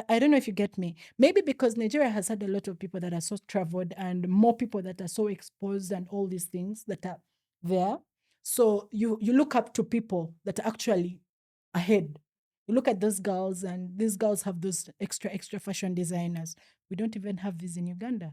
I don't know if you get me. Maybe because Nigeria has had a lot of people that are so traveled and more people that are so exposed and all these things that are there. So you look up to people that are actually ahead. You look at those girls, and these girls have those extra fashion designers. We don't even have this in Uganda.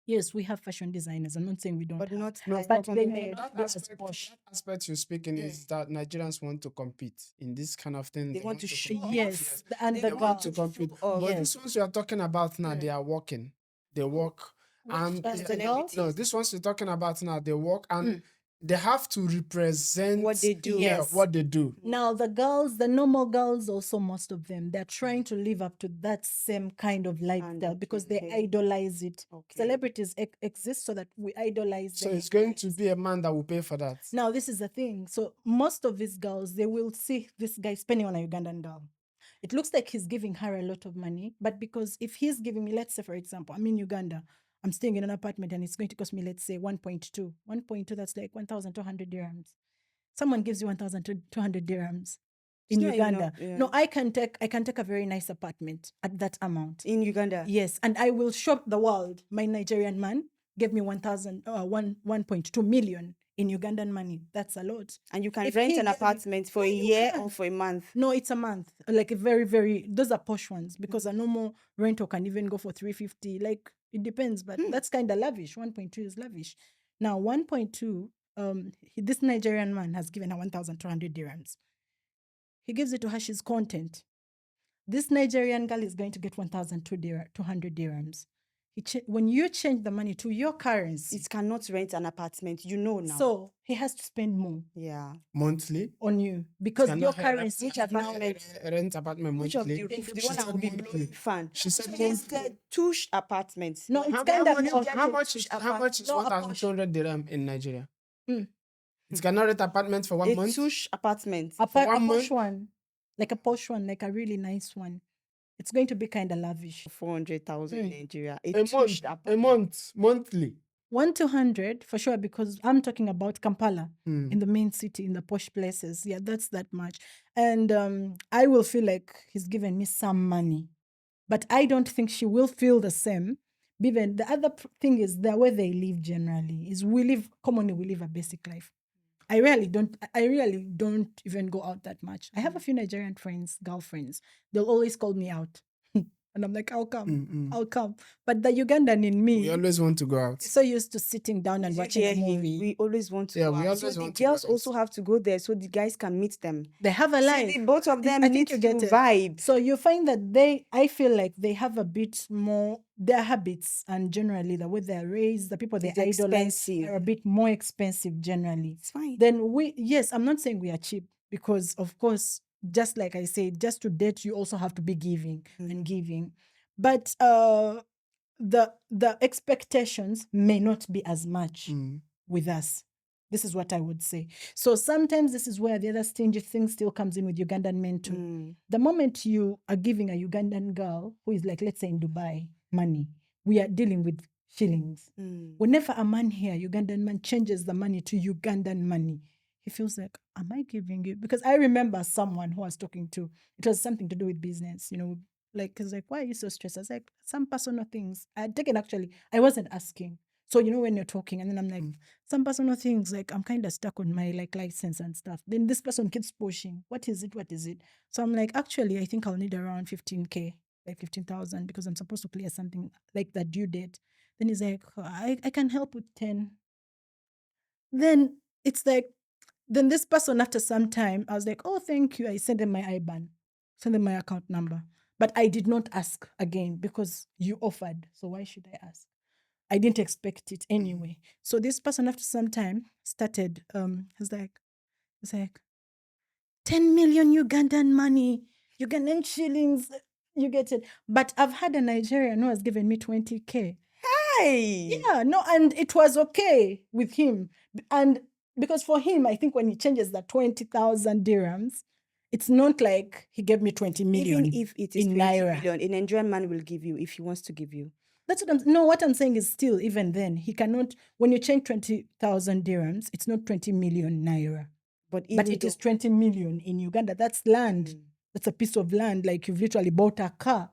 Yes, we have fashion designers. I'm not saying we don't But have. not No, like but from they that may not be as aspect, posh. that aspect you're speaking is that Nigerians want to compete in this kind of thing. They want to show compete. off. Yes, and They the They want to girls. compete. off. But Yes. these ones you are talking about now, they are working. They work. And ones, the girls? no, this ones you're talking about now, they work and they have to represent What they do. Yeah, Yes. what they do. Now the girls, the normal girls, also most of them, they're trying to live up to that same kind of lifestyle because they okay. idolize it. Okay. Celebrities exist so that we idolize So them. it's going to be a man that will pay for that. Now this is the thing. So most of these girls, they will see this guy spending on a Ugandan girl. It looks like he's giving her a lot of money, but because if he's giving me, let's say for example, I'm in Uganda, I'm staying in an apartment and it's going to cost me, let's say 1.2. 1.2, that's like 1,200 dirhams. Someone gives you 1,200 dirhams in It's not Uganda. enough, yeah. No, I can take a very nice apartment at that amount. In Uganda. Yes, and I will shock the world. My Nigerian man gave me 1.2 million in Ugandan money. That's a lot. And you can If rent he an gave me- apartment for a Yeah, you year can. or for a month. No, it's a month. Like a very those are posh ones because a normal rental can even go for 350. Like it depends, but that's kind of lavish. 1.2 is lavish. Now 1.2, this Nigerian man has given her 1,200 dirhams. He gives it to her. She's content. This Nigerian girl is going to get 1,200 dirhams. When you change the money to your currency, It cannot rent an apartment. You know now. so he has to spend more yeah. Monthly. on you because your Cannot have currency Which apartment? rent apartment Which of monthly. the roof? The She one that said will be monthly. blowing fan. She said It's monthly. tush apartments. No, it's How, kind how of much, how much is apart- no, a 1,200 dirham in Nigeria? Mm. It cannot rent apartment for 1 A month. tush apartment. a 1 posh month? one, like a posh one, like a really nice one. It's going to be kind of lavish. 400,000 in Nigeria. A tush month. apartment. A month. Monthly. 1,200 for sure, because I'm talking about Kampala Hmm. in the main city, in the posh places. Yeah, that's that much. And I will feel like he's given me some money, but I don't think she will feel the same. Even the other thing is the way they live generally is we live a basic life. I really don't even go out that much. I have a few Nigerian friends, girlfriends. They'll always call me out. And I'm like, I'll come. Mm-mm. I'll come. But the Ugandan in me We always want to go out. is so used to sitting down and Did you watching a hear him? movie. We always want to Yeah, go we out. So always the want to go girls out. also have to go there so the guys can meet them. They have a See, life. both of them I need think you to get it. vibe. So you find that I feel like they have a bit more, their habits and generally the way they're raised, the people they It's idolize expensive. are a bit more expensive generally. It's fine. Then yes, I'm not saying we are cheap because of course, just like I said, just to date, you also have to be giving and giving. But the expectations may not be as much with us. This is what I would say. So sometimes this is where the other stingy thing still comes in with Ugandan men too. The moment you are giving a Ugandan girl who is like, let's say in Dubai, money, we are dealing with shillings. Whenever a man here, Ugandan man, changes the money to Ugandan money, he feels like, am I giving you? Because I remember someone who I was talking to, it was something to do with business, like, it's like, why are you so stressed? I was like, some personal things. I had taken I wasn't asking. So, when you're talking, and then I'm like, some personal things, like, I'm kind of stuck on my, like, license and stuff. Then this person keeps pushing. What is it? What is it? So I'm like, actually, I think I'll need around 15K, like 15,000, because I'm supposed to clear something like that due date. Then he's like, I can help with 10. Then it's like, then this person, after some time, I was like, oh, thank you. I sent them my IBAN, sent them my account number. But I did not ask again because you offered. So why should I ask? I didn't expect it anyway. So this person, after some time, started, it's like 10 million Ugandan money, Ugandan shillings, you get it. But I've had a Nigerian who has given me 20K. Hey! Yeah, no, and it was okay with him. And because for him, I think when he changes the 20,000 dirhams, it's not like he gave me 20 million. Even if it is in 20 naira. million, a Nigerian man will give you if he wants to give you. That's what I'm saying is still, even then, he cannot, when you change 20,000 dirhams, it's not 20 million naira. But it is 20 million in Uganda. That's land. That's a piece of land. Like you've literally bought a car.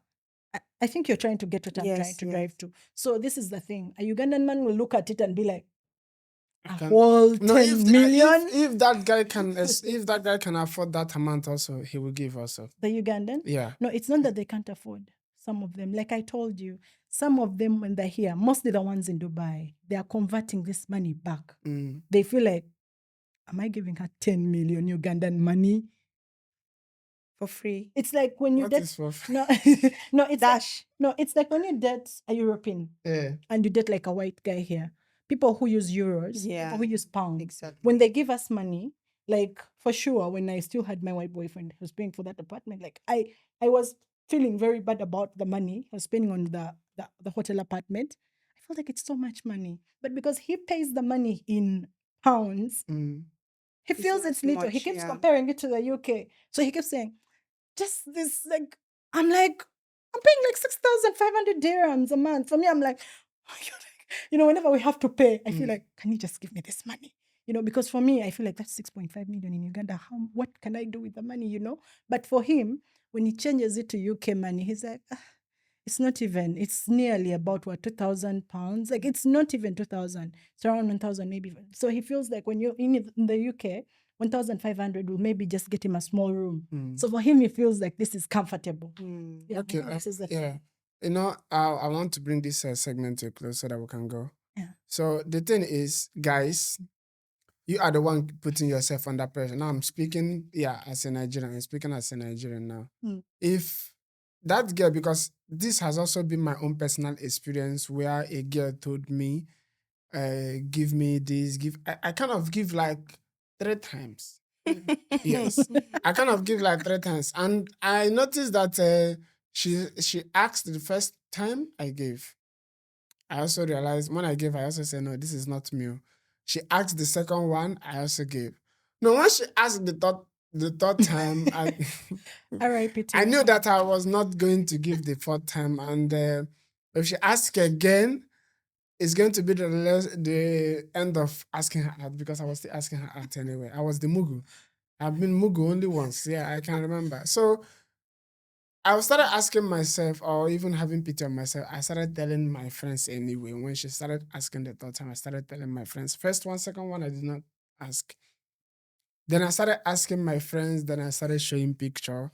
I think you're trying to get what I'm trying to drive to. So this is the thing. A Ugandan man will look at it and be like, a whole 10 million? If that guy can afford that amount also, he will give also. The Ugandan? Yeah. No, it's not that they can't afford. Some of them, like I told you, some of them when they're here, mostly the ones in Dubai, they are converting this money back. They feel like, am I giving her 10 million Ugandan money? For free. It's like when you date. No, it's Dash. It's like when you date a European and you date like a white guy here. People who use euros, people who use pounds. Exactly. When they give us money, like for sure, when I still had my white boyfriend who was paying for that apartment, like I was feeling very bad about the money I was spending on the hotel apartment. I felt like it's so much money. But because he pays the money in pounds, he feels it's little. He keeps comparing it to the UK. So he keeps saying, just this, like, I'm paying like 6,500 dirhams a month. For me, I'm like, whenever we have to pay, I feel like, can you just give me this money? Because for me, I feel like that's 6.5 million in Uganda. What can I do with the money, But for him, when he changes it to UK money, he's like, it's nearly about 2,000 pounds. Like, it's not even 2,000. It's around 1,000 maybe. So he feels like when you're in the UK, 1,500 will maybe just get him a small room. So for him, he feels like this is comfortable. Yeah, okay. I want to bring this segment to a close so that we can go. Yeah. So the thing is, guys, you are the one putting yourself under pressure. Now I'm speaking, as a Nigerian. I'm speaking as a Nigerian now. If that girl, because this has also been my own personal experience where a girl told me, give me this, I kind of give like 3 times. Yes. I kind of give like 3 times. And I noticed that she asked the first time I gave. I also realized when I gave, I also said, no, this is not me. She asked the second one, I also gave. No, when she asked the third time, I knew that I was not going to give the fourth time. And if she asks again, it's going to be the end of asking her out because I was still asking her out anyway. I was the Mugu. I've been Mugu only once. Yeah, I can remember. So I started asking myself or even having pity on myself. I started telling my friends anyway. When she started asking the third time, I started telling my friends. First one, second one, I did not ask. Then I started asking my friends. Then I started showing picture.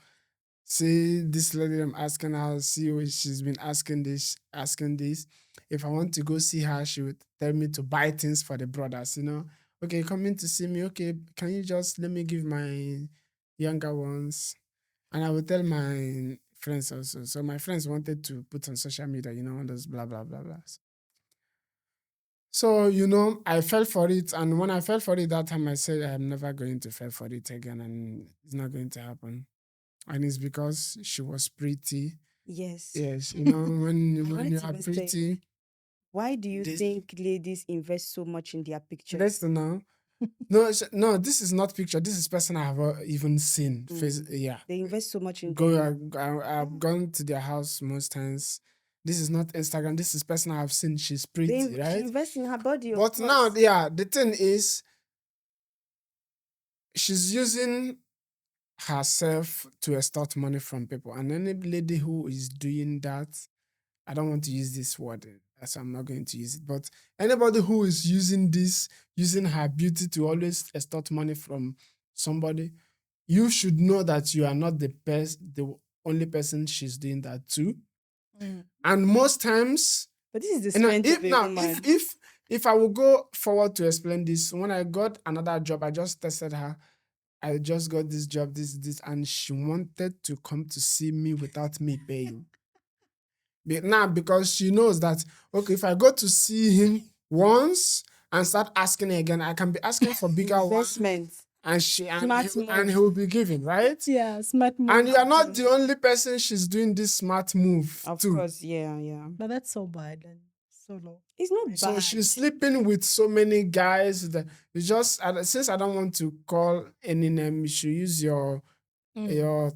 See this lady I'm asking her, see what she's been asking this, asking this. If I want to go see her, she would tell me to buy things for the brothers, you know. Okay, come in to see me. Okay, can you just let me give my younger ones? And I would tell my friends also. So my friends wanted to put on social media, you know, all those blah blah blah blah. So, you know, I fell for it. And when I fell for it that time, I said, I'm never going to fall for it again. And it's not going to happen. And it's because she was pretty. Yes. Yes, you know, when wanted you to are even say, pretty, Why do you this, think ladies invest so much in their pictures? listen now. No, no, this is not picture. This is person I have even seen. Face, Mm. yeah. They invest so much in Go, them. I've gone to their house most times. This is not Instagram. This is person I have seen. She's pretty, She right? invests in her body, of But now, course. yeah, the thing is, she's using herself to extort money from people. And any lady who is doing that, I don't want to use this word, so I'm not going to use it. But anybody who is using this, using her beauty to always extort money from somebody, you should know that you are not the only person she's doing that to. And most times, But this is the and now, strength if of a now woman. if I will go forward to explain this, when I got another job, I just tested her. I just got this job, this, and she wanted to come to see me without me paying. Now, because she knows that, okay, if I go to see him once and start asking again, I can be asking for bigger ones, Investment. and Smart and he move. will be giving, right? Yeah, smart move. And you are not the only person she's doing this smart move Of to. course, yeah. But that's so bad and so low. It's not So bad. she's sleeping with so many guys that you just, since I don't want to call any name, you should use your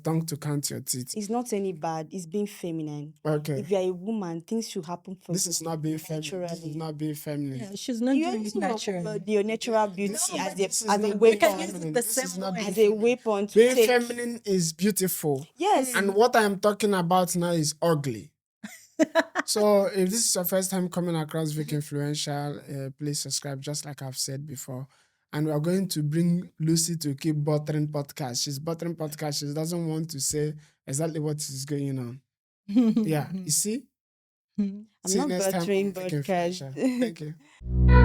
tongue to count your teeth. It's not any bad. It's being feminine. Okay. If you're a woman, things should happen for This you is not being feminine. This is naturally. not being feminine. Yeah, she's not You're doing it using your naturally. your natural beauty No, as but a this is as a not being weapon. feminine. the This is same not way. being As a weapon to Being take. feminine is beautiful. Yes. And what I'm talking about now is ugly. So if this is your first time coming across Vic Influential, please subscribe, just like I've said before. And we are going to bring Lucy to keep buttering podcast. She's buttering podcast. She doesn't want to say exactly what is going on. Yeah, you see? I'm See you not next time buttering on Vic podcast. Influential. Thank you.